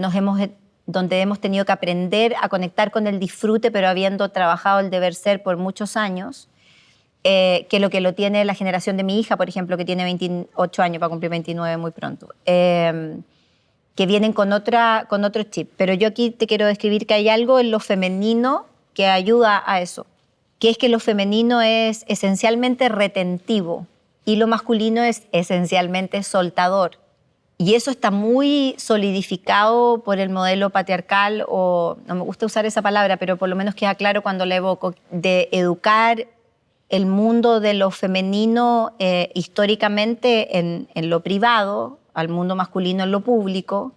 hemos tenido que aprender a conectar con el disfrute, pero habiendo trabajado el deber ser por muchos años, que lo tiene la generación de mi hija, por ejemplo, que tiene 28 años, va a cumplir 29 muy pronto, que vienen con otro chip. Pero yo aquí te quiero describir que hay algo en lo femenino que ayuda a eso, que es que lo femenino es esencialmente retentivo y lo masculino es esencialmente soltador. Y eso está muy solidificado por el modelo patriarcal, o no me gusta usar esa palabra, pero por lo menos queda claro cuando la evoco, de educar el mundo de lo femenino históricamente en lo privado, al mundo masculino en lo público.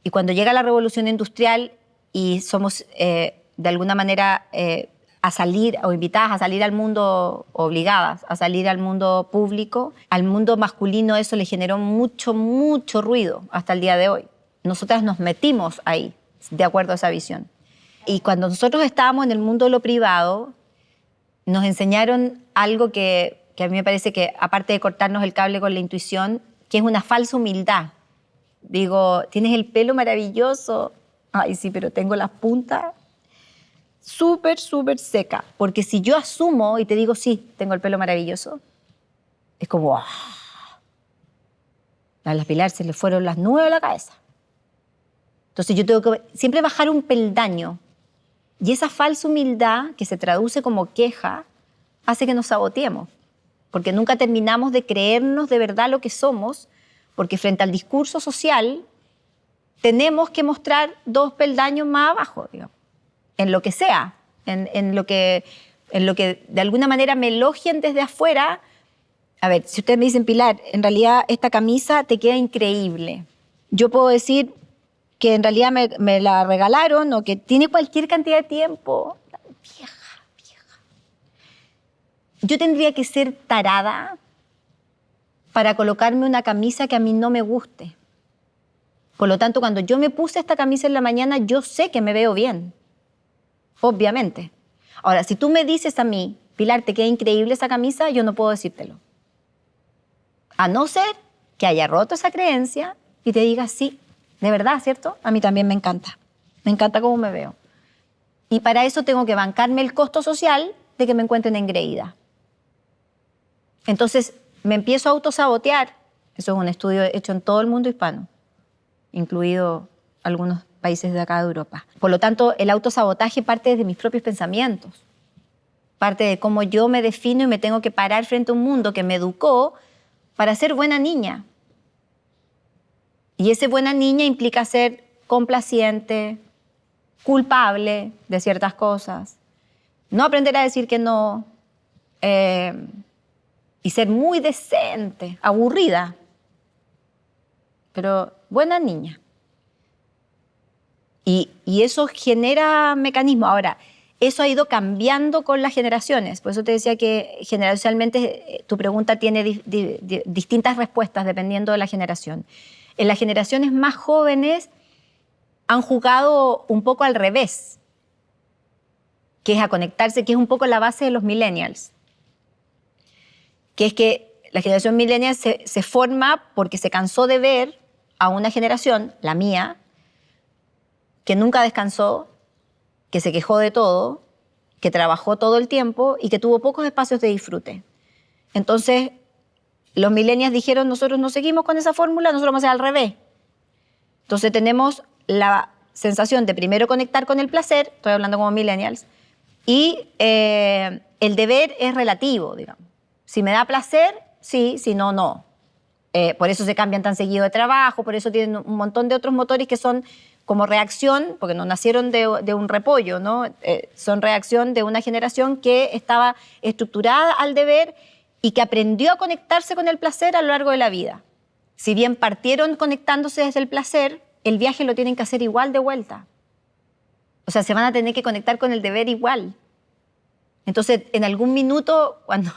Y cuando llega la revolución industrial y somos de alguna manera a salir o invitadas a salir al mundo, obligadas a salir al mundo público, al mundo masculino eso le generó mucho, mucho ruido hasta el día de hoy. Nosotras nos metimos ahí, de acuerdo a esa visión. Y cuando nosotros estábamos en el mundo de lo privado, nos enseñaron algo que a mí me parece que, aparte de cortarnos el cable con la intuición, que es una falsa humildad. Digo, tienes el pelo maravilloso. Ay, sí, pero tengo las puntas súper, súper seca. Porque si yo asumo y te digo, sí, tengo el pelo maravilloso, es como, a la Pilar se le fueron las nubes a la cabeza. Entonces yo tengo que siempre bajar un peldaño. Y esa falsa humildad, que se traduce como queja, hace que nos saboteemos. Porque nunca terminamos de creernos de verdad lo que somos, porque frente al discurso social tenemos que mostrar 2 peldaños más abajo, digamos, en lo que sea, en lo que de alguna manera me elogien desde afuera. A ver, si ustedes me dicen, Pilar, en realidad esta camisa te queda increíble, yo puedo decir que en realidad me la regalaron o que tiene cualquier cantidad de tiempo. Vieja. Yo tendría que ser tarada para colocarme una camisa que a mí no me guste. Por lo tanto, cuando yo me puse esta camisa en la mañana, yo sé que me veo bien, obviamente. Ahora, si tú me dices a mí, Pilar, te queda increíble esa camisa, yo no puedo decírtelo. A no ser que haya roto esa creencia y te diga, sí, de verdad, ¿cierto? A mí también me encanta. Me encanta cómo me veo. Y para eso tengo que bancarme el costo social de que me encuentren engreída. Entonces, me empiezo a autosabotear. Eso es un estudio hecho en todo el mundo hispano, incluido algunos países de acá de Europa. Por lo tanto, el autosabotaje parte de mis propios pensamientos. Parte de cómo yo me defino y me tengo que parar frente a un mundo que me educó para ser buena niña. Y ese buena niña implica ser complaciente, culpable de ciertas cosas, no aprender a decir que no, y ser muy decente, aburrida, pero buena niña. Y eso genera mecanismos. Ahora, eso ha ido cambiando con las generaciones. Por eso te decía que generacionalmente tu pregunta tiene distintas respuestas dependiendo de la generación. En las generaciones más jóvenes han jugado un poco al revés, que es a conectarse, que es un poco la base de los millennials. Que es que la generación millennial se forma porque se cansó de ver a una generación, la mía, que nunca descansó, que se quejó de todo, que trabajó todo el tiempo y que tuvo pocos espacios de disfrute. Entonces, los millennials dijeron, nosotros no seguimos con esa fórmula, nosotros vamos a hacer al revés. Entonces tenemos la sensación de primero conectar con el placer, estoy hablando como millennials, y el deber es relativo, digamos. Si me da placer, sí, si no, no. Por eso se cambian tan seguido de trabajo, por eso tienen un montón de otros motores que son como reacción, porque no nacieron de un repollo, ¿no? Son reacción de una generación que estaba estructurada al deber y que aprendió a conectarse con el placer a lo largo de la vida. Si bien partieron conectándose desde el placer, el viaje lo tienen que hacer igual de vuelta. O sea, se van a tener que conectar con el deber igual. Entonces, en algún minuto, cuando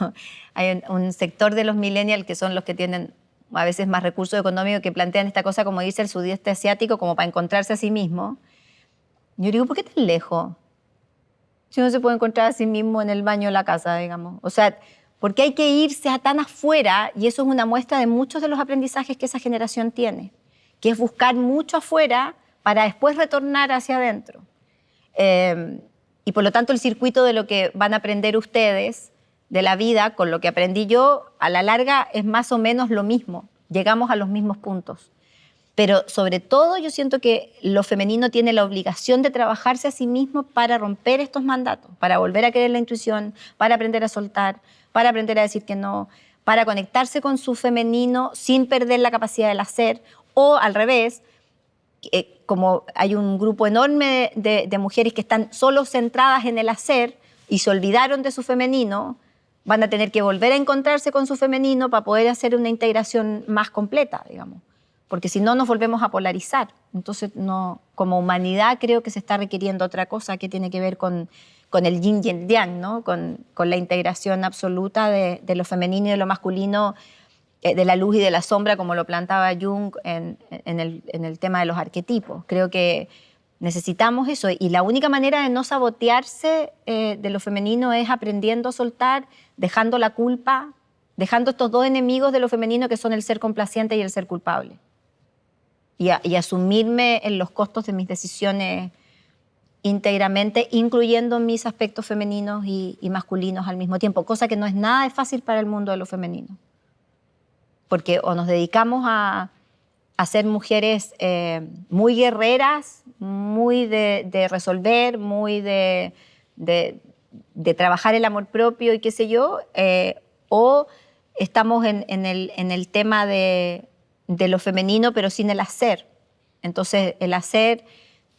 hay un sector de los millennials que son los que tienen a veces más recursos económicos, que plantean esta cosa, como dice el sudeste asiático, como para encontrarse a sí mismo, yo digo, ¿por qué tan lejos? Si uno se puede encontrar a sí mismo en el baño de la casa, digamos. O sea, ¿por qué hay que irse a tan afuera? Y eso es una muestra de muchos de los aprendizajes que esa generación tiene, que es buscar mucho afuera para después retornar hacia adentro. Y por lo tanto el circuito de lo que van a aprender ustedes de la vida con lo que aprendí yo, a la larga es más o menos lo mismo. Llegamos a los mismos puntos. Pero sobre todo yo siento que lo femenino tiene la obligación de trabajarse a sí mismo para romper estos mandatos, para volver a creer la intuición, para aprender a soltar, para aprender a decir que no, para conectarse con su femenino sin perder la capacidad del hacer, o al revés, como hay un grupo enorme de mujeres que están solo centradas en el hacer y se olvidaron de su femenino, van a tener que volver a encontrarse con su femenino para poder hacer una integración más completa, digamos. Porque si no, nos volvemos a polarizar. Entonces, no, como humanidad creo que se está requiriendo otra cosa que tiene que ver con el yin y el yang, ¿no? Con la integración absoluta de lo femenino y de lo masculino, de la luz y de la sombra, como lo plantaba Jung en el tema de los arquetipos. Creo que necesitamos eso. Y la única manera de no sabotearse de lo femenino es aprendiendo a soltar, dejando la culpa, dejando estos dos enemigos de lo femenino que son el ser complaciente y el ser culpable. y asumirme en los costos de mis decisiones íntegramente, incluyendo mis aspectos femeninos y masculinos al mismo tiempo, cosa que no es nada fácil para el mundo de lo femenino. Porque o nos dedicamos a ser mujeres muy guerreras, muy de resolver, muy de trabajar el amor propio y qué sé yo, o estamos en el tema de lo femenino, pero sin el hacer. Entonces, el hacer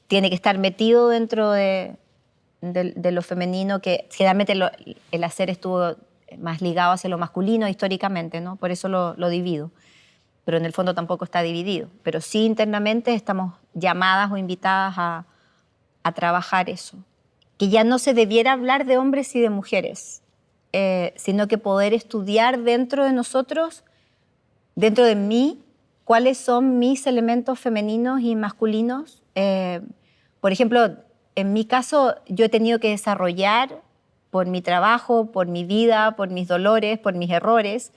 tiene que estar metido dentro de lo femenino, que generalmente el hacer estuvo más ligado hacia lo masculino históricamente, ¿no? Por eso lo divido. Pero en el fondo tampoco está dividido. Pero sí internamente estamos llamadas o invitadas a trabajar eso. Que ya no se debiera hablar de hombres y de mujeres, sino que poder estudiar dentro de nosotros, dentro de mí, cuáles son mis elementos femeninos y masculinos. Por ejemplo, en mi caso, yo he tenido que desarrollar, por mi trabajo, por mi vida, por mis dolores, por mis errores,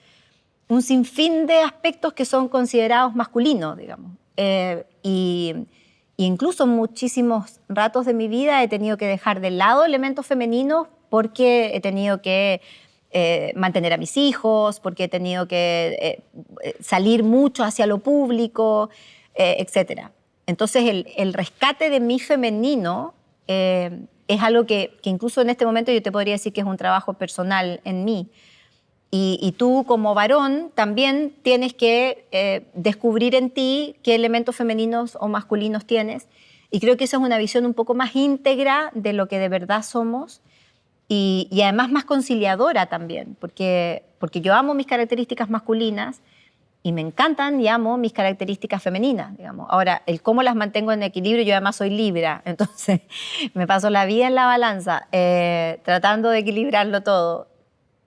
un sinfín de aspectos que son considerados masculinos, digamos. Y incluso en muchísimos ratos de mi vida he tenido que dejar de lado elementos femeninos porque he tenido que mantener a mis hijos, porque he tenido que salir mucho hacia lo público, etc. Entonces, el rescate de mi femenino es algo que incluso en este momento yo te podría decir que es un trabajo personal en mí. Y tú como varón también tienes que descubrir en ti qué elementos femeninos o masculinos tienes. Y creo que esa es una visión un poco más íntegra de lo que de verdad somos y además más conciliadora también, porque yo amo mis características masculinas y me encantan y amo mis características femeninas, digamos. Ahora, el cómo las mantengo en equilibrio, yo además soy Libra, entonces me paso la vida en la balanza tratando de equilibrarlo todo.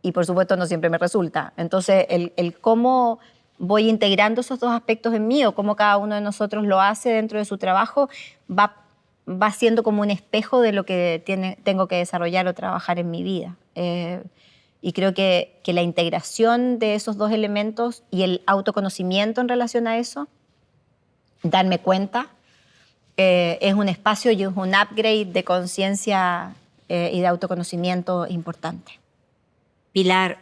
Y por supuesto no siempre me resulta. Entonces, el cómo voy integrando esos dos aspectos en mí o cómo cada uno de nosotros lo hace dentro de su trabajo va siendo como un espejo de lo que tengo que desarrollar o trabajar en mi vida. Y creo que la integración de esos dos elementos y el autoconocimiento en relación a eso, darme cuenta, es un espacio y es un upgrade de conciencia y de autoconocimiento importante. Pilar,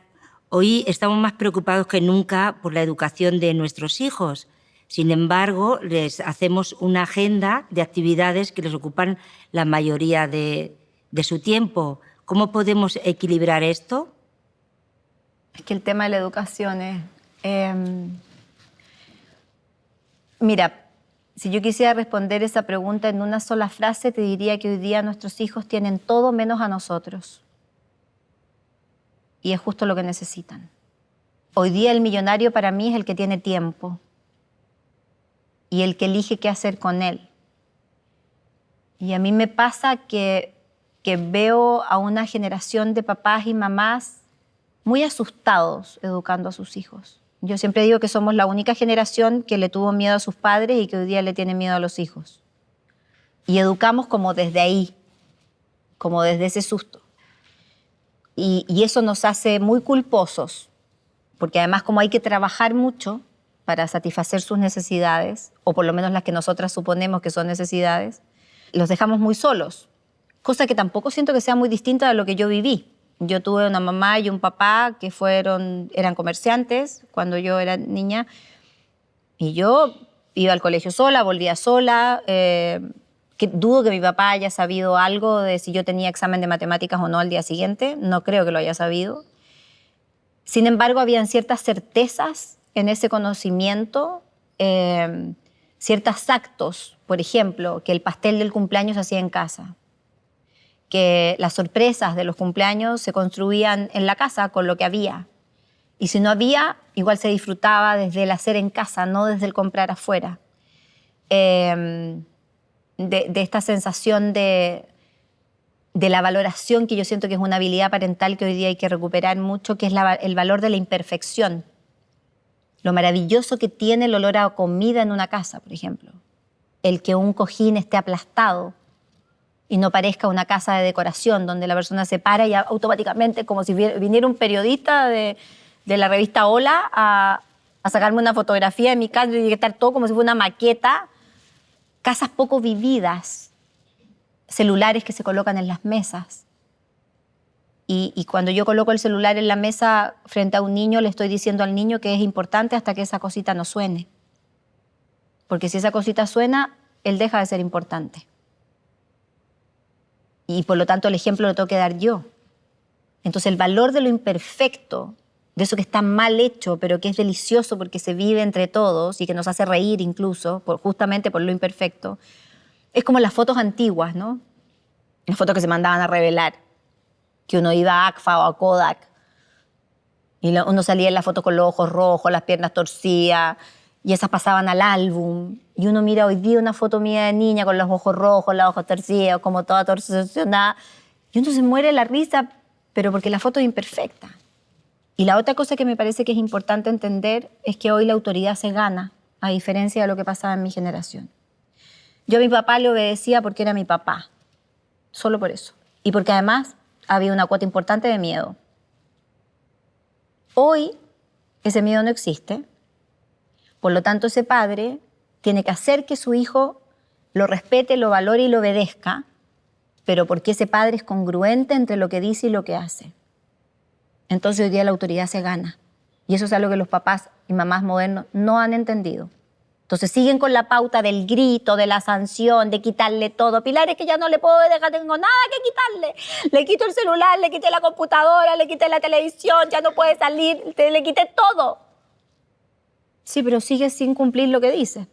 hoy estamos más preocupados que nunca por la educación de nuestros hijos. Sin embargo, les hacemos una agenda de actividades que les ocupan la mayoría de su tiempo. ¿Cómo podemos equilibrar esto? Es que el tema de la educación es... Mira, si yo quisiera responder esa pregunta en una sola frase, te diría que hoy día nuestros hijos tienen todo menos a nosotros. Y es justo lo que necesitan. Hoy día el millonario para mí es el que tiene tiempo y el que elige qué hacer con él. Y a mí me pasa que veo a una generación de papás y mamás muy asustados educando a sus hijos. Yo siempre digo que somos la única generación que le tuvo miedo a sus padres y que hoy día le tiene miedo a los hijos. Y educamos como desde ahí, como desde ese susto. Y eso nos hace muy culposos, porque además como hay que trabajar mucho para satisfacer sus necesidades, o por lo menos las que nosotras suponemos que son necesidades, los dejamos muy solos, cosa que tampoco siento que sea muy distinta de lo que yo viví. Yo tuve una mamá y un papá que eran comerciantes cuando yo era niña, y yo iba al colegio sola, volvía sola, que dudo que mi papá haya sabido algo de si yo tenía examen de matemáticas o no al día siguiente. No creo que lo haya sabido. Sin embargo, habían ciertas certezas en ese conocimiento, ciertos actos, por ejemplo, que el pastel del cumpleaños se hacía en casa, que las sorpresas de los cumpleaños se construían en la casa con lo que había. Y si no había, igual se disfrutaba desde el hacer en casa, no desde el comprar afuera. De esta sensación de la valoración que yo siento que es una habilidad parental que hoy día hay que recuperar mucho, que es el valor de la imperfección. Lo maravilloso que tiene el olor a comida en una casa, por ejemplo. El que un cojín esté aplastado y no parezca una casa de decoración donde la persona se para y automáticamente, como si viniera un periodista de la revista Hola, a sacarme una fotografía de mi casa y estar todo como si fuera una maqueta. Casas poco vividas, celulares que se colocan en las mesas. Y cuando yo coloco el celular en la mesa frente a un niño, le estoy diciendo al niño que es importante hasta que esa cosita no suene. Porque si esa cosita suena, él deja de ser importante. Y por lo tanto el ejemplo lo tengo que dar yo. Entonces el valor de lo imperfecto, de eso que está mal hecho, pero que es delicioso porque se vive entre todos y que nos hace reír incluso, justamente por lo imperfecto, es como las fotos antiguas, ¿no? Las fotos que se mandaban a revelar, que uno iba a ACFA o a Kodak y uno salía en la foto con los ojos rojos, las piernas torcidas, y esas pasaban al álbum. Y uno mira hoy día una foto mía de niña con los ojos rojos, los ojos torcidos, como toda torsionada, y uno se muere la risa, pero porque la foto es imperfecta. Y la otra cosa que me parece que es importante entender es que hoy la autoridad se gana, a diferencia de lo que pasaba en mi generación. Yo a mi papá le obedecía porque era mi papá, solo por eso. Y porque además había una cuota importante de miedo. Hoy ese miedo no existe, por lo tanto ese padre tiene que hacer que su hijo lo respete, lo valore y lo obedezca, pero porque ese padre es congruente entre lo que dice y lo que hace. Entonces hoy día la autoridad se gana. Y eso es algo que los papás y mamás modernos no han entendido. Entonces siguen con la pauta del grito, de la sanción, de quitarle todo. Pilar, es que ya no le puedo dejar, tengo nada que quitarle. Le quito el celular, le quité la computadora, le quité la televisión, ya no puede salir, le quité todo. Sí, pero sigue sin cumplir lo que dice.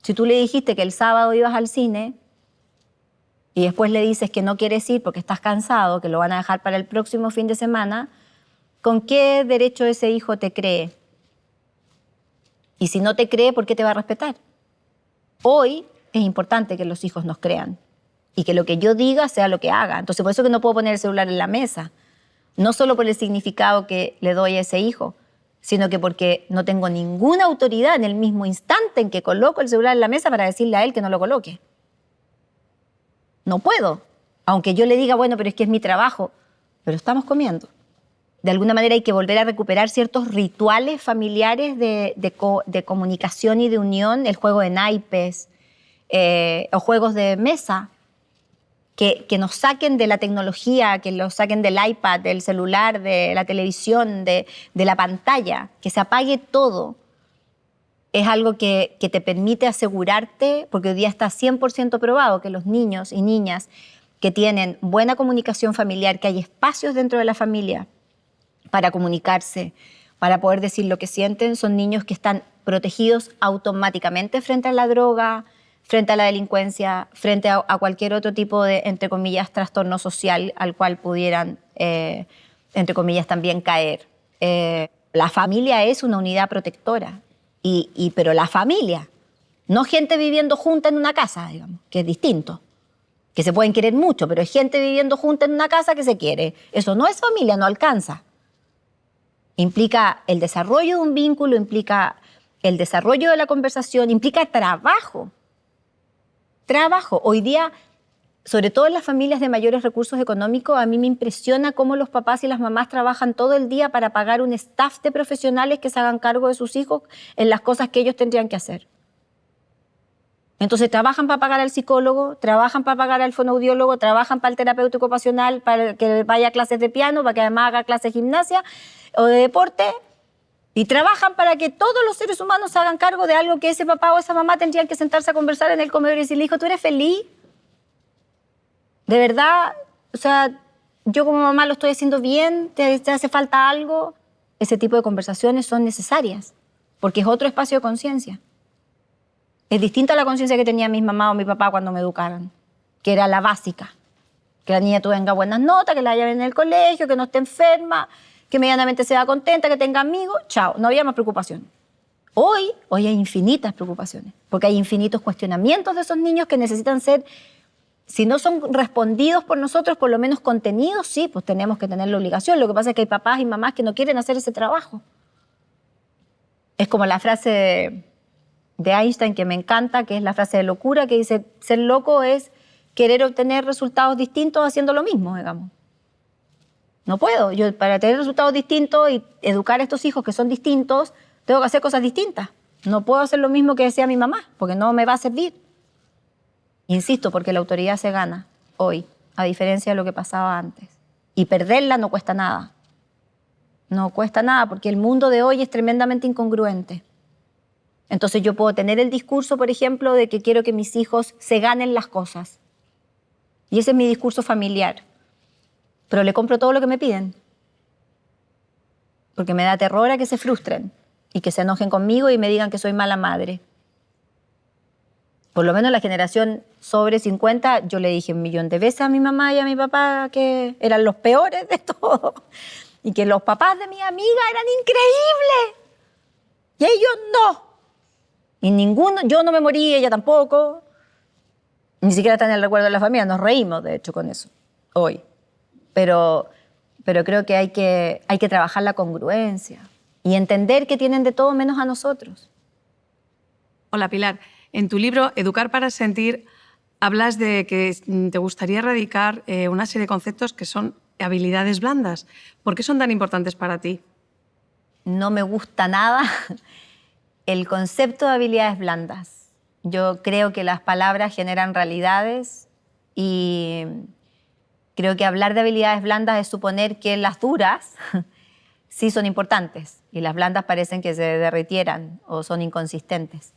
Si tú le dijiste que el sábado ibas al cine y después le dices que no quieres ir porque estás cansado, que lo van a dejar para el próximo fin de semana, ¿con qué derecho ese hijo te cree? Y si no te cree, ¿por qué te va a respetar? Hoy es importante que los hijos nos crean y que lo que yo diga sea lo que haga. Entonces, por eso que no puedo poner el celular en la mesa. No solo por el significado que le doy a ese hijo, sino que porque no tengo ninguna autoridad en el mismo instante en que coloco el celular en la mesa para decirle a él que no lo coloque. No puedo. Aunque yo le diga, bueno, pero es que es mi trabajo. Pero estamos comiendo. De alguna manera hay que volver a recuperar ciertos rituales familiares de comunicación y de unión, el juego de naipes o juegos de mesa, que nos saquen de la tecnología, que los saquen del iPad, del celular, de la televisión, de la pantalla, que se apague todo. Es algo que te permite asegurarte, porque hoy día está 100% probado que los niños y niñas que tienen buena comunicación familiar, que hay espacios dentro de la familia para comunicarse, para poder decir lo que sienten, son niños que están protegidos automáticamente frente a la droga, frente a la delincuencia, frente a cualquier otro tipo de, entre comillas, trastorno social al cual pudieran, entre comillas, también caer. La familia es una unidad protectora, pero la familia, no gente viviendo junta en una casa, digamos, que es distinto, que se pueden querer mucho, pero es gente viviendo junta en una casa que se quiere. Eso no es familia, no alcanza. Implica el desarrollo de un vínculo, implica el desarrollo de la conversación, implica trabajo. Trabajo. Hoy día, sobre todo en las familias de mayores recursos económicos, a mí me impresiona cómo los papás y las mamás trabajan todo el día para pagar un staff de profesionales que se hagan cargo de sus hijos en las cosas que ellos tendrían que hacer. Entonces trabajan para pagar al psicólogo, trabajan para pagar al fonoaudiólogo, trabajan para el terapeuta ocupacional, para que vaya a clases de piano, para que además haga clases de gimnasia o de deporte, y trabajan para que todos los seres humanos se hagan cargo de algo que ese papá o esa mamá tendrían que sentarse a conversar en el comedor y decirle, hijo, ¿tú eres feliz? De verdad, o sea, yo como mamá lo estoy haciendo bien, ¿te hace falta algo? Ese tipo de conversaciones son necesarias, porque es otro espacio de conciencia. Es distinta a la conciencia que tenía mi mamá o mi papá cuando me educaron, que era la básica. Que la niña tenga buenas notas, que la haya bien en el colegio, que no esté enferma, que medianamente sea contenta, que tenga amigos. Chao, no había más preocupación. Hoy hay infinitas preocupaciones, porque hay infinitos cuestionamientos de esos niños que necesitan ser, si no son respondidos por nosotros, por lo menos contenidos, sí, pues tenemos que tener la obligación. Lo que pasa es que hay papás y mamás que no quieren hacer ese trabajo. Es como la frase de Einstein que me encanta, que es la frase de locura, que dice, ser loco es querer obtener resultados distintos haciendo lo mismo, digamos. No puedo. Yo, para tener resultados distintos y educar a estos hijos que son distintos, tengo que hacer cosas distintas. No puedo hacer lo mismo que decía mi mamá, porque no me va a servir. Insisto, porque la autoridad se gana hoy, a diferencia de lo que pasaba antes. Y perderla no cuesta nada. No cuesta nada, porque el mundo de hoy es tremendamente incongruente. Entonces yo puedo tener el discurso, por ejemplo, de que quiero que mis hijos se ganen las cosas. Y ese es mi discurso familiar. Pero le compro todo lo que me piden. Porque me da terror a que se frustren y que se enojen conmigo y me digan que soy mala madre. Por lo menos la generación sobre 50, yo le dije 1.000.000 de veces a mi mamá y a mi papá que eran los peores de todo. Y que los papás de mi amiga eran increíbles. Y ellos no. Y ninguno, yo no me morí, ella tampoco. Ni siquiera está en el recuerdo de la familia. Nos reímos, de hecho, con eso, hoy. Pero creo que hay que trabajar la congruencia y entender que tienen de todo menos a nosotros. Hola, Pilar. En tu libro, Educar para sentir, hablas de que te gustaría erradicar una serie de conceptos que son habilidades blandas. ¿Por qué son tan importantes para ti? No me gusta nada el concepto de habilidades blandas. Yo creo que las palabras generan realidades y creo que hablar de habilidades blandas es suponer que las duras sí son importantes y las blandas parecen que se derritieran o son inconsistentes.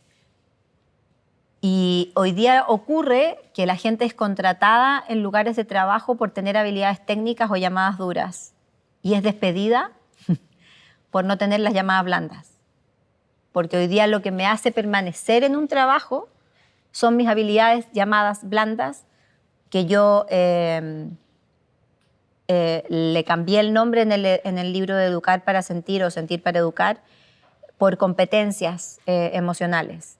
Y hoy día ocurre que la gente es contratada en lugares de trabajo por tener habilidades técnicas o llamadas duras y es despedida por no tener las llamadas blandas. Porque hoy día lo que me hace permanecer en un trabajo son mis habilidades llamadas blandas, que yo le cambié el nombre en el libro de Educar para Sentir o Sentir para Educar por competencias emocionales.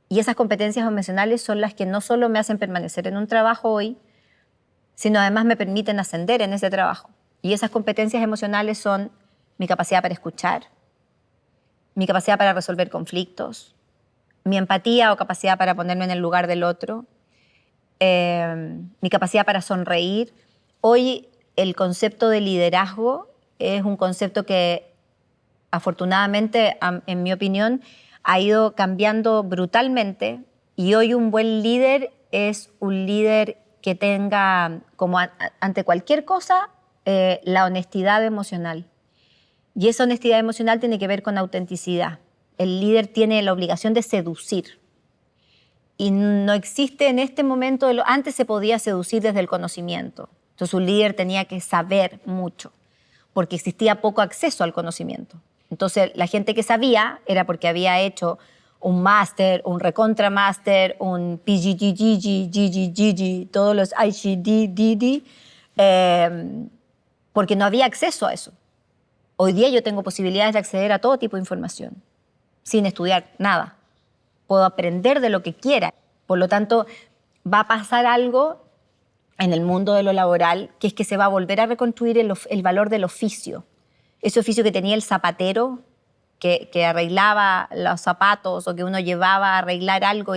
Y esas competencias emocionales son las que no solo me hacen permanecer en un trabajo hoy, sino además me permiten ascender en ese trabajo. Y esas competencias emocionales son mi capacidad para escuchar, mi capacidad para resolver conflictos, mi empatía o capacidad para ponerme en el lugar del otro, mi capacidad para sonreír. Hoy el concepto de liderazgo es un concepto que afortunadamente, en mi opinión, ha ido cambiando brutalmente y hoy un buen líder es un líder que tenga, como ante cualquier cosa, la honestidad emocional. Y esa honestidad emocional tiene que ver con autenticidad. El líder tiene la obligación de seducir. Y no existe en este momento, antes se podía seducir desde el conocimiento. Entonces un líder tenía que saber mucho, porque existía poco acceso al conocimiento. Entonces la gente que sabía era porque había hecho un máster, un recontramáster, un PGGGG, todos los IGDDD, porque no había acceso a eso. Hoy día yo tengo posibilidades de acceder a todo tipo de información, sin estudiar nada. Puedo aprender de lo que quiera. Por lo tanto, va a pasar algo en el mundo de lo laboral, que es que se va a volver a reconstruir el valor del oficio. Ese oficio que tenía el zapatero, que arreglaba los zapatos o que uno llevaba a arreglar algo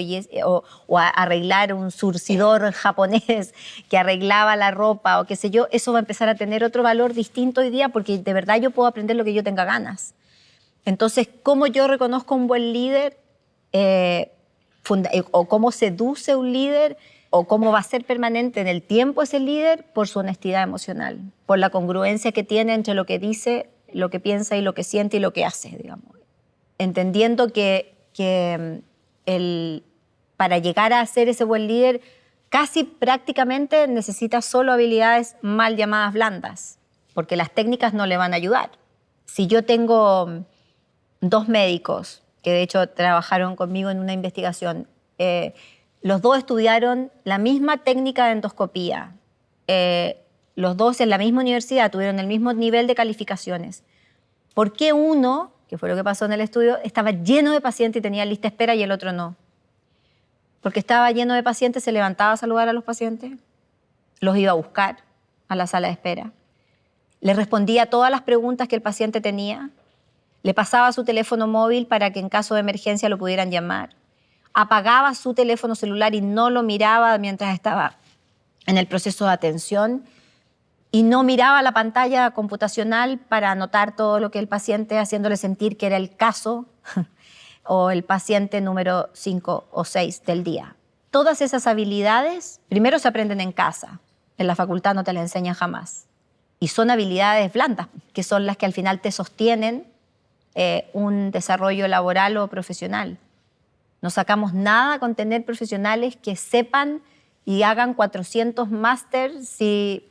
o a arreglar un surcidor japonés que arreglaba la ropa o qué sé yo, eso va a empezar a tener otro valor distinto hoy día porque de verdad yo puedo aprender lo que yo tenga ganas. Entonces, ¿cómo yo reconozco un buen líder? O cómo seduce un líder o cómo va a ser permanente en el tiempo ese líder por su honestidad emocional, por la congruencia que tiene entre lo que dice, lo que piensa y lo que siente y lo que hace, digamos. Entendiendo que para llegar a ser ese buen líder casi prácticamente necesita solo habilidades mal llamadas blandas, porque las técnicas no le van a ayudar. Si yo tengo 2 médicos que de hecho trabajaron conmigo en una investigación, los 2 estudiaron la misma técnica de endoscopía, los 2 en la misma universidad tuvieron el mismo nivel de calificaciones. ¿Por qué uno, que fue lo que pasó en el estudio, estaba lleno de pacientes y tenía lista de espera y el otro no? Porque estaba lleno de pacientes, se levantaba a saludar a los pacientes, los iba a buscar a la sala de espera, le respondía todas las preguntas que el paciente tenía, le pasaba su teléfono móvil para que en caso de emergencia lo pudieran llamar, apagaba su teléfono celular y no lo miraba mientras estaba en el proceso de atención y no miraba la pantalla computacional para anotar todo lo que el paciente, haciéndole sentir que era el caso o el paciente número 5 o 6 del día. Todas esas habilidades primero se aprenden en casa, en la facultad no te las enseñan jamás. Y son habilidades blandas, que son las que al final te sostienen un desarrollo laboral o profesional. No sacamos nada con tener profesionales que sepan y hagan 400 másters si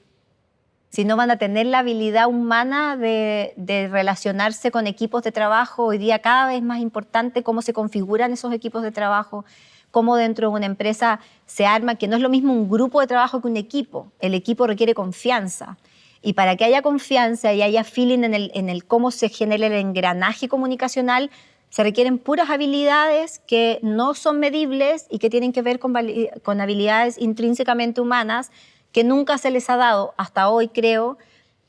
no van a tener la habilidad humana de relacionarse con equipos de trabajo. Hoy día cada vez más importante cómo se configuran esos equipos de trabajo, cómo dentro de una empresa se arma, que no es lo mismo un grupo de trabajo que un equipo. El equipo requiere confianza. Y para que haya confianza y haya feeling en el cómo se genera el engranaje comunicacional, se requieren puras habilidades que no son medibles y que tienen que ver con habilidades intrínsecamente humanas que nunca se les ha dado hasta hoy, creo,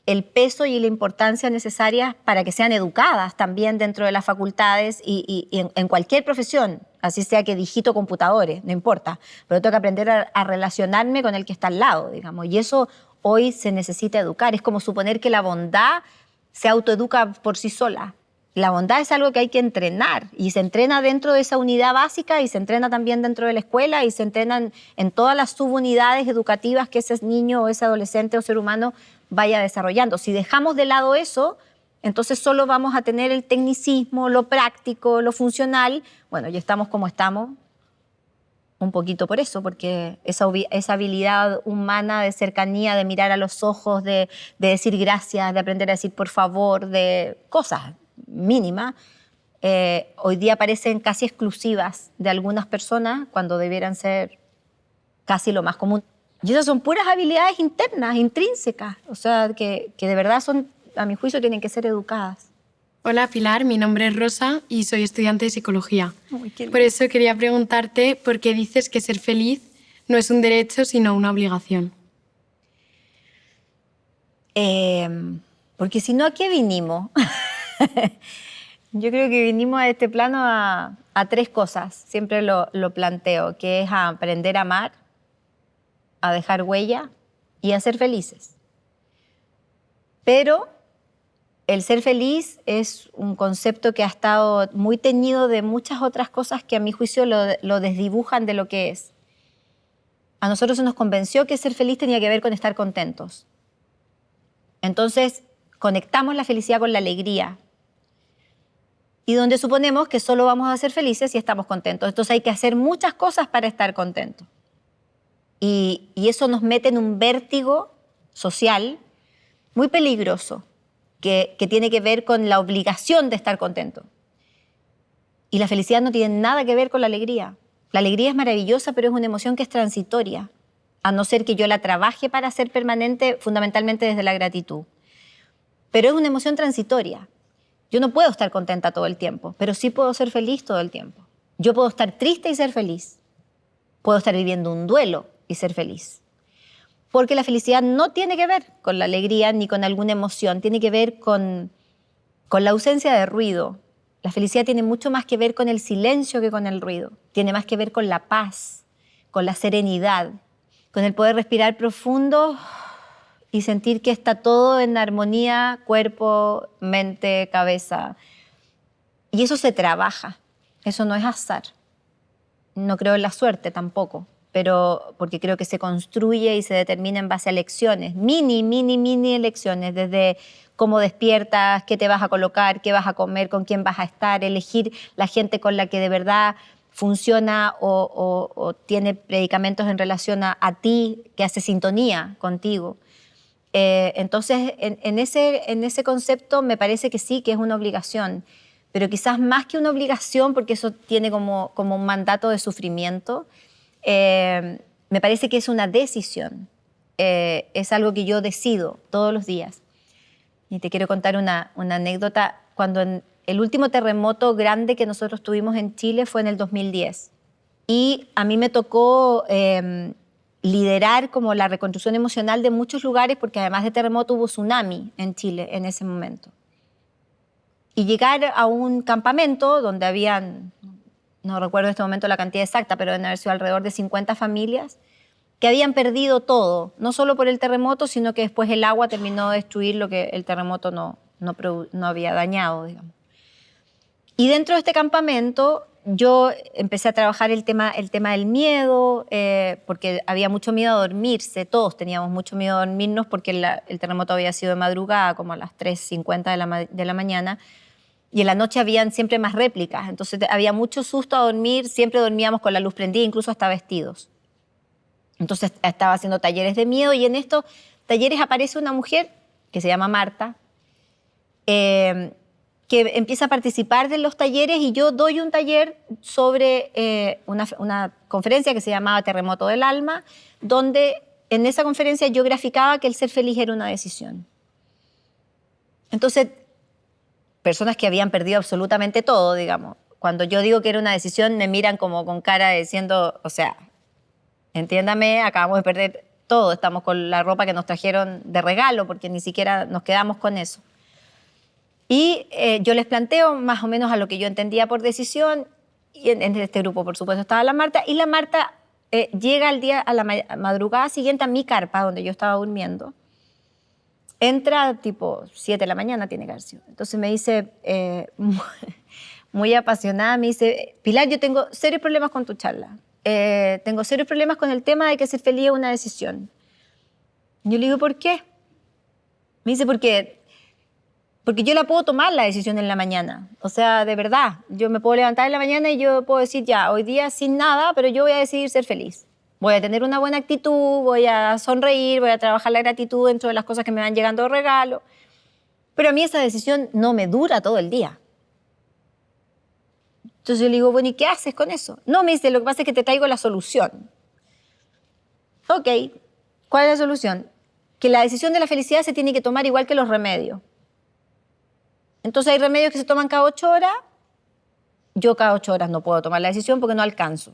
el peso y la importancia necesarias para que sean educadas también dentro de las facultades y en cualquier profesión, así sea que digito computadores, no importa, pero tengo que aprender a relacionarme con el que está al lado, digamos, y eso hoy se necesita educar. Es como suponer que la bondad se autoeduca por sí sola. La bondad es algo que hay que entrenar y se entrena dentro de esa unidad básica y se entrena también dentro de la escuela y se entrenan en todas las subunidades educativas que ese niño o ese adolescente o ser humano vaya desarrollando. Si dejamos de lado eso, entonces solo vamos a tener el tecnicismo, lo práctico, lo funcional. Bueno, ya estamos como estamos, un poquito por eso, porque esa habilidad humana de cercanía, de mirar a los ojos, de decir gracias, de aprender a decir por favor, de cosas mínimas, hoy día parecen casi exclusivas de algunas personas cuando debieran ser casi lo más común. Y esas son puras habilidades internas, intrínsecas, o sea, que de verdad son, a mi juicio, tienen que ser educadas. Hola Pilar, mi nombre es Rosa y soy estudiante de psicología. Uy, qué lindo. Por eso quería preguntarte por qué dices que ser feliz no es un derecho sino una obligación. Porque si no, ¿a qué vinimos? Yo creo que vinimos a este plano a tres cosas, siempre lo planteo, que es a aprender a amar, a dejar huella y a ser felices. Pero el ser feliz es un concepto que ha estado muy teñido de muchas otras cosas que a mi juicio lo desdibujan de lo que es. A nosotros se nos convenció que ser feliz tenía que ver con estar contentos. Entonces, conectamos la felicidad con la alegría. Y donde suponemos que solo vamos a ser felices si estamos contentos. Entonces hay que hacer muchas cosas para estar contentos. Y eso nos mete en un vértigo social muy peligroso, que tiene que ver con la obligación de estar contento. Y la felicidad no tiene nada que ver con la alegría. La alegría es maravillosa, pero es una emoción que es transitoria, a no ser que yo la trabaje para ser permanente, fundamentalmente desde la gratitud. Pero es una emoción transitoria. Yo no puedo estar contenta todo el tiempo, pero sí puedo ser feliz todo el tiempo. Yo puedo estar triste y ser feliz. Puedo estar viviendo un duelo y ser feliz. Porque la felicidad no tiene que ver con la alegría ni con alguna emoción, tiene que ver con la ausencia de ruido. La felicidad tiene mucho más que ver con el silencio que con el ruido. Tiene más que ver con la paz, con la serenidad, con el poder respirar profundo y sentir que está todo en armonía, cuerpo, mente, cabeza. Y eso se trabaja, eso no es azar. No creo en la suerte tampoco, pero porque creo que se construye y se determina en base a lecciones, mini elecciones, desde cómo despiertas, qué te vas a colocar, qué vas a comer, con quién vas a estar, elegir la gente con la que de verdad funciona o tiene predicamentos en relación a ti, que hace sintonía contigo. Entonces, en ese concepto me parece que sí, que es una obligación, pero quizás más que una obligación, porque eso tiene como un mandato de sufrimiento, me parece que es una decisión, es algo que yo decido todos los días. Y te quiero contar una anécdota. Cuando el último terremoto grande que nosotros tuvimos en Chile fue en el 2010. Y a mí me tocó liderar como la reconstrucción emocional de muchos lugares, porque además de terremoto hubo tsunami en Chile en ese momento. Y llegar a un campamento donde habían, no recuerdo en este momento la cantidad exacta, pero deben haber sido alrededor de 50 familias que habían perdido todo, no solo por el terremoto, sino que después el agua terminó de destruir lo que el terremoto no había dañado, digamos. Y dentro de este campamento yo empecé a trabajar el tema del miedo, porque había mucho miedo a dormirse, todos teníamos mucho miedo a dormirnos porque el terremoto había sido de madrugada, como a las 3:50 de la mañana, y en la noche habían siempre más réplicas, entonces había mucho susto a dormir, siempre dormíamos con la luz prendida, incluso hasta vestidos. Entonces estaba haciendo talleres de miedo y en estos talleres aparece una mujer que se llama Marta, que empieza a participar de los talleres y yo doy un taller sobre una conferencia que se llamaba Terremoto del Alma, donde en esa conferencia yo graficaba que el ser feliz era una decisión. Entonces, personas que habían perdido absolutamente todo, digamos, cuando yo digo que era una decisión me miran como con cara diciendo, o sea, entiéndame, acabamos de perder todo, estamos con la ropa que nos trajeron de regalo porque ni siquiera nos quedamos con eso. Y yo les planteo más o menos a lo que yo entendía por decisión, y en este grupo, por supuesto, estaba la Marta, y la Marta llega a la madrugada siguiente a mi carpa, donde yo estaba durmiendo. Entra tipo 7 de la mañana, tiene que haber sido. Entonces me dice, muy apasionada, me dice, Pilar, yo tengo serios problemas con tu charla. Tengo serios problemas con el tema de que ser feliz es una decisión. Yo le digo, ¿por qué? Me dice, porque yo la puedo tomar la decisión en la mañana. O sea, de verdad, yo me puedo levantar en la mañana y yo puedo decir, ya, hoy día sin nada, pero yo voy a decidir ser feliz. Voy a tener una buena actitud, voy a sonreír, voy a trabajar la gratitud dentro de las cosas que me van llegando de regalo. Pero a mí esa decisión no me dura todo el día. Entonces yo le digo, bueno, ¿y qué haces con eso? No, me dice, lo que pasa es que te traigo la solución. Ok, ¿cuál es la solución? Que la decisión de la felicidad se tiene que tomar igual que los remedios. Entonces hay remedios que se toman cada 8 horas. Yo cada 8 horas no puedo tomar la decisión porque no alcanzo.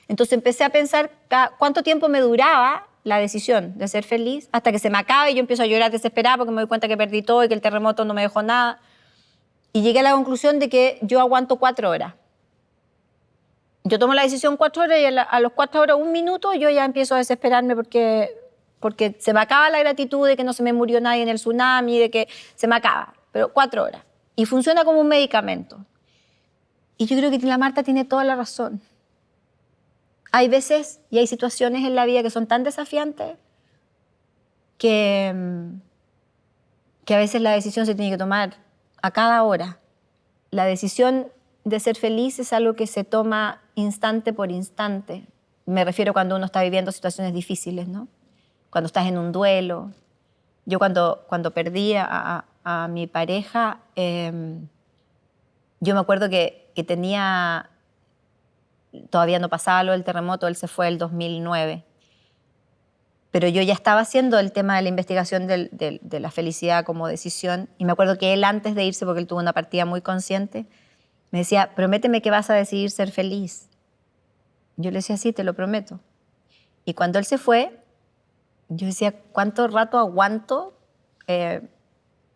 Entonces empecé a pensar cuánto tiempo me duraba la decisión de ser feliz hasta que se me acaba y yo empiezo a llorar desesperada porque me doy cuenta que perdí todo y que el terremoto no me dejó nada. Y llegué a la conclusión de que yo aguanto 4 horas. Yo tomo la decisión 4 horas y a los 4 horas, 1 minuto, yo ya empiezo a desesperarme porque se me acaba la gratitud de que no se me murió nadie en el tsunami, de que se me acaba. Pero 4 horas. Y funciona como un medicamento. Y yo creo que la Marta tiene toda la razón. Hay veces y hay situaciones en la vida que son tan desafiantes que a veces la decisión se tiene que tomar a cada hora. La decisión de ser feliz es algo que se toma instante por instante. Me refiero cuando uno está viviendo situaciones difíciles, ¿no? Cuando estás en un duelo. Yo cuando perdí a mi pareja, yo me acuerdo que tenía, todavía no pasaba lo del terremoto, él se fue el 2009, pero yo ya estaba haciendo el tema de la investigación de la felicidad como decisión, y me acuerdo que él antes de irse, porque él tuvo una partida muy consciente, me decía, prométeme que vas a decidir ser feliz. Yo le decía, sí, te lo prometo. Y cuando él se fue, yo decía, ¿cuánto rato aguanto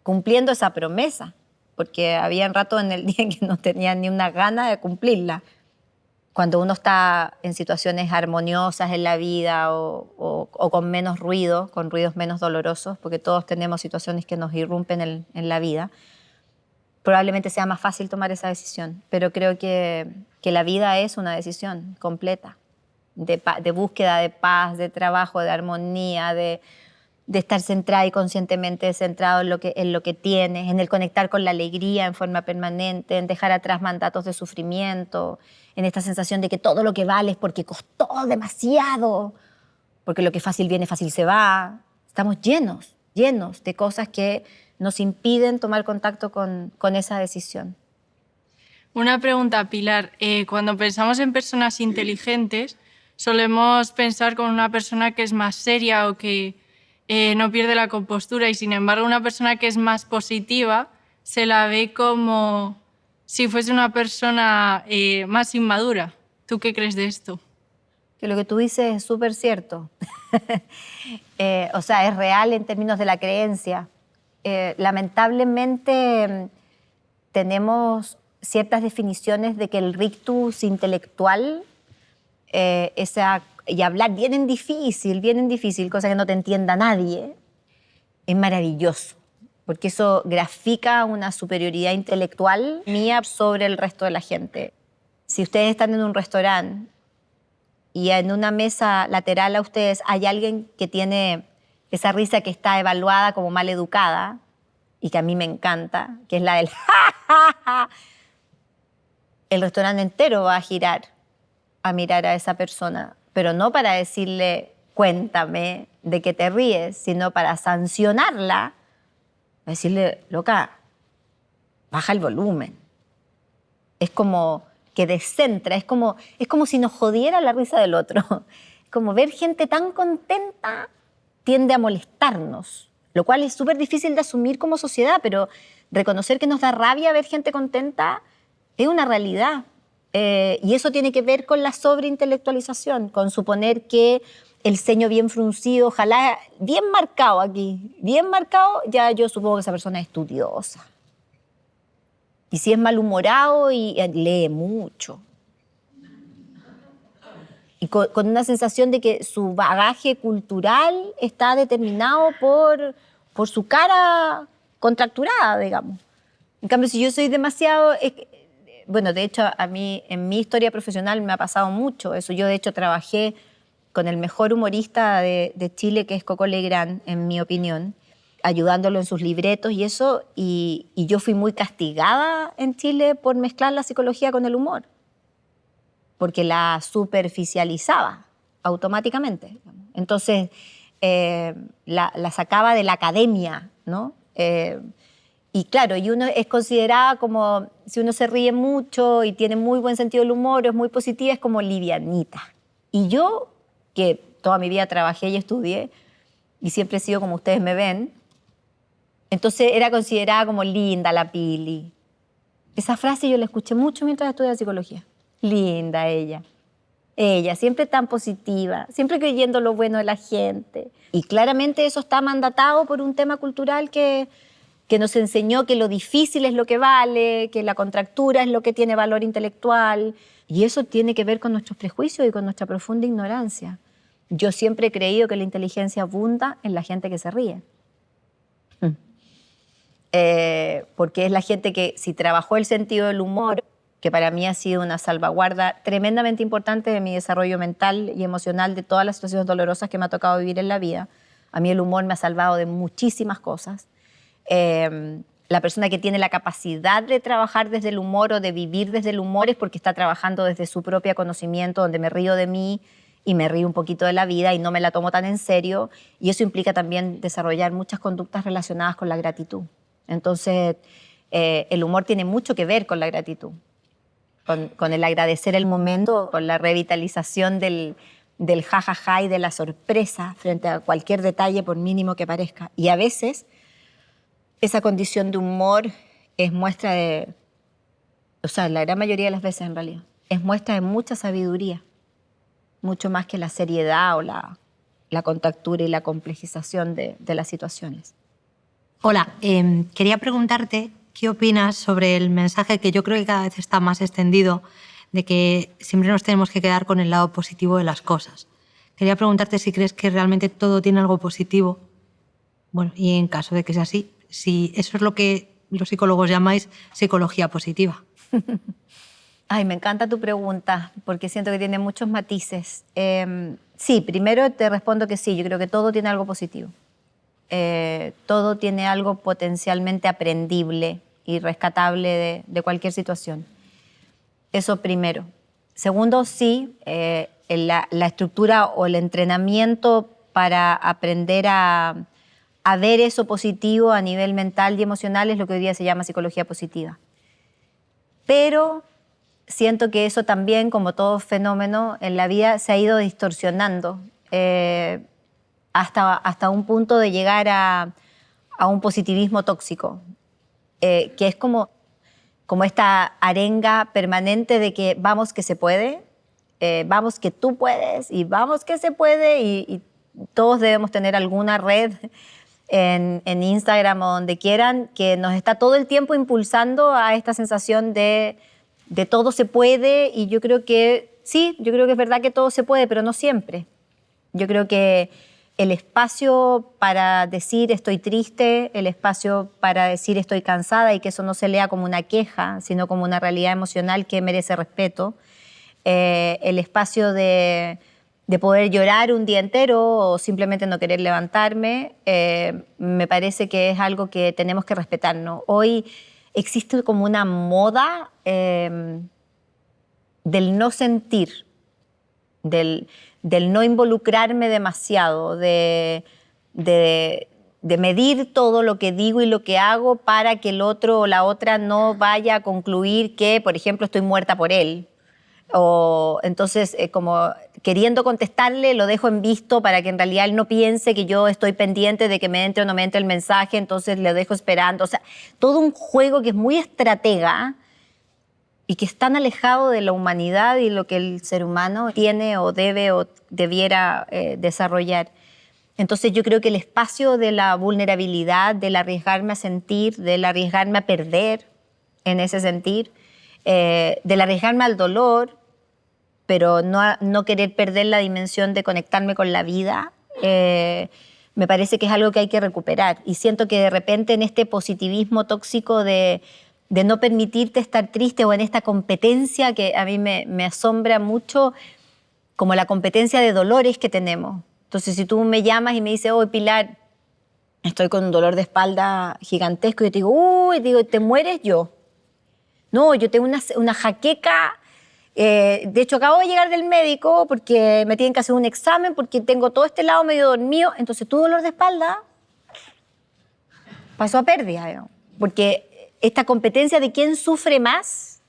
cumpliendo esa promesa? Porque había un rato en el día en que no tenía ni una gana de cumplirla. Cuando uno está en situaciones armoniosas en la vida o con menos ruido, con ruidos menos dolorosos, porque todos tenemos situaciones que nos irrumpen en la vida, probablemente sea más fácil tomar esa decisión. Pero creo que la vida es una decisión completa, de búsqueda de paz, de trabajo, de armonía, de estar centrada y conscientemente centrado en lo que tienes, en el conectar con la alegría en forma permanente, en dejar atrás mandatos de sufrimiento, en esta sensación de que todo lo que vale es porque costó demasiado, porque lo que fácil viene, fácil se va. Estamos llenos de cosas que nos impiden tomar contacto con esa decisión. Una pregunta, Pilar. Cuando pensamos en personas inteligentes, solemos pensar con una persona que es más seria o que no pierde la compostura, y sin embargo una persona que es más positiva se la ve como si fuese una persona más inmadura. ¿Tú qué crees de esto? Que lo que tú dices es súper cierto. O sea, es real en términos de la creencia. Lamentablemente tenemos ciertas definiciones de que el rictus intelectual, y hablar bien difícil, cosa que no te entienda nadie, es maravilloso. porque eso grafica una superioridad intelectual mía sobre el resto de la gente. Si ustedes están en un restaurante y en una mesa lateral a ustedes hay alguien que tiene esa risa que está evaluada como mal educada y que a mí me encanta, que es la del ja, ja, ja, el restaurante entero va a girar a mirar a esa persona, pero no para decirle cuéntame de qué te ríes, sino para sancionarla, decirle, loca, baja el volumen. Es como que descentra, es como si nos jodiera la risa del otro. Es como ver gente tan contenta tiende a molestarnos, lo cual es súper difícil de asumir como sociedad, pero reconocer que nos da rabia ver gente contenta es una realidad. Y eso tiene que ver con la sobreintelectualización, con suponer que el ceño bien fruncido, ojalá bien marcado aquí, bien marcado, ya yo supongo que esa persona es estudiosa. Y si es malhumorado y lee mucho. Y con una sensación de que su bagaje cultural está determinado por su cara contracturada, digamos. En cambio, si yo soy demasiado... Bueno, de hecho, a mí en mi historia profesional me ha pasado mucho eso. Yo, de hecho, trabajé con el mejor humorista de Chile, que es Coco Legrand, en mi opinión, ayudándolo en sus libretos y eso, y yo fui muy castigada en Chile por mezclar la psicología con el humor, porque la superficializaba automáticamente. Entonces, la sacaba de la academia, ¿no? Y claro, y uno es considerada como, si uno se ríe mucho y tiene muy buen sentido del humor, es muy positiva, es como livianita. Y yo, que toda mi vida trabajé y estudié, y siempre he sido como ustedes me ven, entonces era considerada como linda la Pili. Esa frase yo la escuché mucho mientras estudiaba psicología. Linda ella. Ella, siempre tan positiva, siempre creyendo lo bueno de la gente. Y claramente eso está mandatado por un tema cultural que nos enseñó que lo difícil es lo que vale, que la contractura es lo que tiene valor intelectual. Y eso tiene que ver con nuestros prejuicios y con nuestra profunda ignorancia. Yo siempre he creído que la inteligencia abunda en la gente que se ríe. Porque es la gente que, si trabajó el sentido del humor, que para mí ha sido una salvaguarda tremendamente importante de mi desarrollo mental y emocional, de todas las situaciones dolorosas que me ha tocado vivir en la vida. A mí el humor me ha salvado de muchísimas cosas. La persona que tiene la capacidad de trabajar desde el humor o de vivir desde el humor es porque está trabajando desde su propio conocimiento, donde me río de mí y me río un poquito de la vida y no me la tomo tan en serio. Y eso implica también desarrollar muchas conductas relacionadas con la gratitud. Entonces, el humor tiene mucho que ver con la gratitud, con el agradecer el momento, con la revitalización del jajaja y de la sorpresa frente a cualquier detalle, por mínimo que parezca. Y a veces esa condición de humor es muestra de, o sea, la gran mayoría de las veces en realidad, es muestra de mucha sabiduría, mucho más que la seriedad o la contractura y la complejización de las situaciones. Hola, quería preguntarte qué opinas sobre el mensaje que yo creo que cada vez está más extendido de que siempre nos tenemos que quedar con el lado positivo de las cosas. Quería preguntarte si crees que realmente todo tiene algo positivo. Bueno, y en caso de que sea así, si eso es lo que los psicólogos llamáis psicología positiva. Ay, me encanta tu pregunta, porque siento que tiene muchos matices. Sí, primero te respondo que sí, yo creo que todo tiene algo positivo. Todo tiene algo potencialmente aprendible y rescatable de cualquier situación. Eso primero. Segundo, sí, la estructura o el entrenamiento para aprender a ver eso positivo a nivel mental y emocional es lo que hoy día se llama psicología positiva. Pero siento que eso también, como todo fenómeno en la vida, se ha ido distorsionando hasta un punto de llegar a un positivismo tóxico, que es como esta arenga permanente de que vamos que se puede, vamos que tú puedes y vamos que se puede, y todos debemos tener alguna red en Instagram o donde quieran que nos está todo el tiempo impulsando a esta sensación de todo se puede. Y yo creo que sí, yo creo que es verdad que todo se puede, pero no siempre. Yo creo que el espacio para decir estoy triste, el espacio para decir estoy cansada y que eso no se lea como una queja, sino como una realidad emocional que merece respeto. El espacio de poder llorar un día entero o simplemente no querer levantarme, me parece que es algo que tenemos que respetarnos. Hoy existe como una moda del no sentir, del no involucrarme demasiado, de medir todo lo que digo y lo que hago para que el otro o la otra no vaya a concluir que, por ejemplo, estoy muerta por él. O entonces, como queriendo contestarle, lo dejo en visto para que en realidad él no piense que yo estoy pendiente de que me entre o no me entre el mensaje, entonces le dejo esperando. O sea, todo un juego que es muy estratega y que es tan alejado de la humanidad y lo que el ser humano tiene o debe o debiera desarrollar. Entonces yo creo que el espacio de la vulnerabilidad, del arriesgarme a sentir, del arriesgarme a perder en ese sentir, del arriesgarme al dolor, pero no querer perder la dimensión de conectarme con la vida, me parece que es algo que hay que recuperar. Y siento que de repente en este positivismo tóxico de no permitirte estar triste o en esta competencia que a mí me asombra mucho, como la competencia de dolores que tenemos. Entonces, si tú me llamas y me dices, oh, Pilar, estoy con un dolor de espalda gigantesco, y yo te digo, uy, ¿te mueres? Yo. No, yo tengo una jaqueca. De hecho, acabo de llegar del médico porque me tienen que hacer un examen porque tengo todo este lado medio dormido. Entonces, tu dolor de espalda pasó a pérdida, ¿no? Porque esta competencia de quién sufre más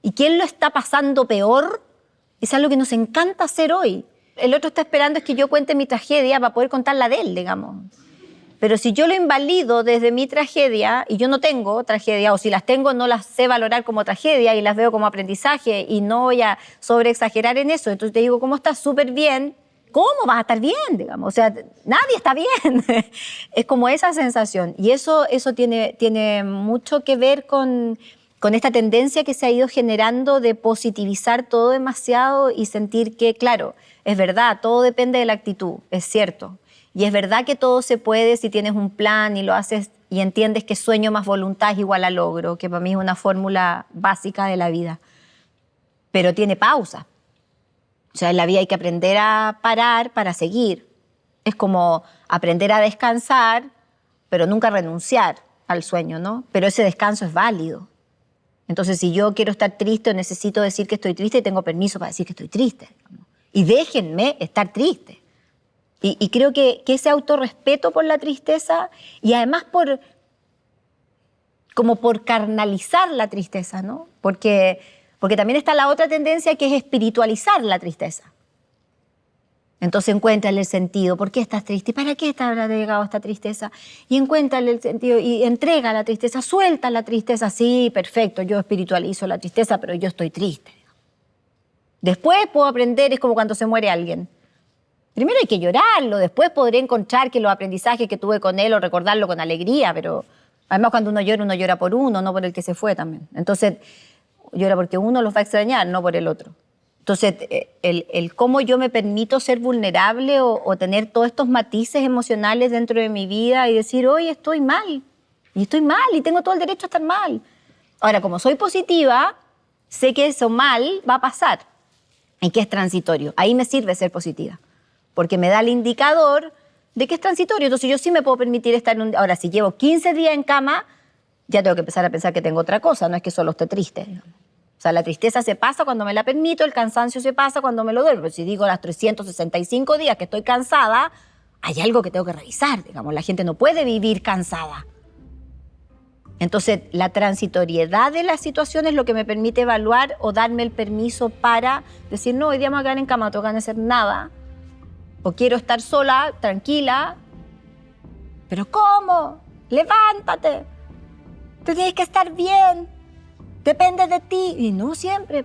y quién lo está pasando peor es algo que nos encanta hacer hoy. El otro está esperando es que yo cuente mi tragedia para poder contar la de él, digamos. Pero si yo lo invalido desde mi tragedia y yo no tengo tragedia, o si las tengo no las sé valorar como tragedia y las veo como aprendizaje y no voy a sobreexagerar en eso, entonces te digo, ¿cómo estás? Súper bien. ¿Cómo vas a estar bien? Digamos? O sea, nadie está bien. Es como esa sensación. Y eso tiene mucho que ver con esta tendencia que se ha ido generando de positivizar todo demasiado y sentir que, claro, es verdad, todo depende de la actitud, es cierto. Y es verdad que todo se puede si tienes un plan y lo haces y entiendes que sueño más voluntad es igual a logro, que para mí es una fórmula básica de la vida. Pero tiene pausa. O sea, en la vida hay que aprender a parar para seguir. Es como aprender a descansar, pero nunca renunciar al sueño, ¿no? Pero ese descanso es válido. Entonces, si yo quiero estar triste o necesito decir que estoy triste, tengo permiso para decir que estoy triste. Y déjenme estar triste. Y creo que ese autorrespeto por la tristeza y además por carnalizar la tristeza, ¿no? Porque también está la otra tendencia que es espiritualizar la tristeza. Entonces encuéntrale el sentido. ¿Por qué estás triste? ¿Para qué te habrá llegado esta tristeza? Y encuéntrale el sentido y entrega la tristeza, suelta la tristeza. Sí, perfecto, yo espiritualizo la tristeza, pero yo estoy triste. Después puedo aprender, es como cuando se muere alguien. Primero hay que llorarlo, después podré encontrar que los aprendizajes que tuve con él o recordarlo con alegría, pero además cuando uno llora por uno, no por el que se fue también. Entonces, llora porque uno los va a extrañar, no por el otro. Entonces, el cómo yo me permito ser vulnerable o tener todos estos matices emocionales dentro de mi vida y decir, hoy estoy mal, y tengo todo el derecho a estar mal. Ahora, como soy positiva, sé que eso mal va a pasar y que es transitorio. Ahí me sirve ser positiva, porque me da el indicador de que es transitorio. Entonces yo sí me puedo permitir estar en un... Ahora, si llevo 15 días en cama, ya tengo que empezar a pensar que tengo otra cosa, no es que solo esté triste, digamos. O sea, la tristeza se pasa cuando me la permito, el cansancio se pasa cuando me lo duermo. Pero si digo las 365 días que estoy cansada, hay algo que tengo que revisar, digamos. La gente no puede vivir cansada. Entonces, la transitoriedad de la situación es lo que me permite evaluar o darme el permiso para decir, no, hoy día me voy a quedar en cama, no tengo ganas de hacer nada. O quiero estar sola, tranquila. ¿Pero cómo? Levántate. Tú tienes que estar bien. Depende de ti. Y no siempre.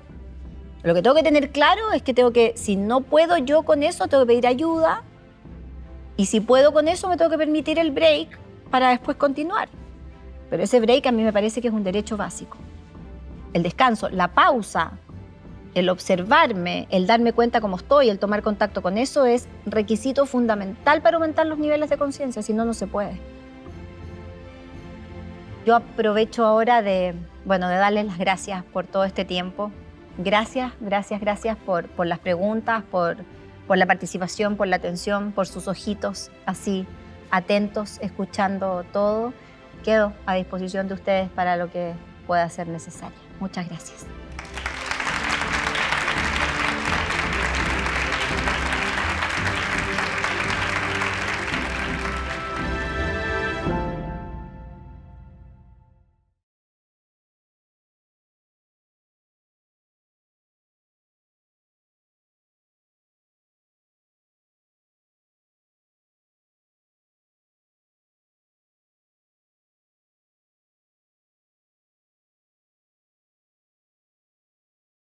Lo que tengo que tener claro es que si no puedo yo con eso, tengo que pedir ayuda. Y si puedo con eso, me tengo que permitir el break para después continuar. Pero ese break a mí me parece que es un derecho básico. El descanso, la pausa, el observarme, el darme cuenta cómo estoy, el tomar contacto con eso es requisito fundamental para aumentar los niveles de conciencia, si no, no se puede. Yo aprovecho ahora de darles las gracias por todo este tiempo. Gracias por las preguntas, por la participación, por la atención, por sus ojitos así atentos, escuchando todo. Quedo a disposición de ustedes para lo que pueda ser necesario. Muchas gracias.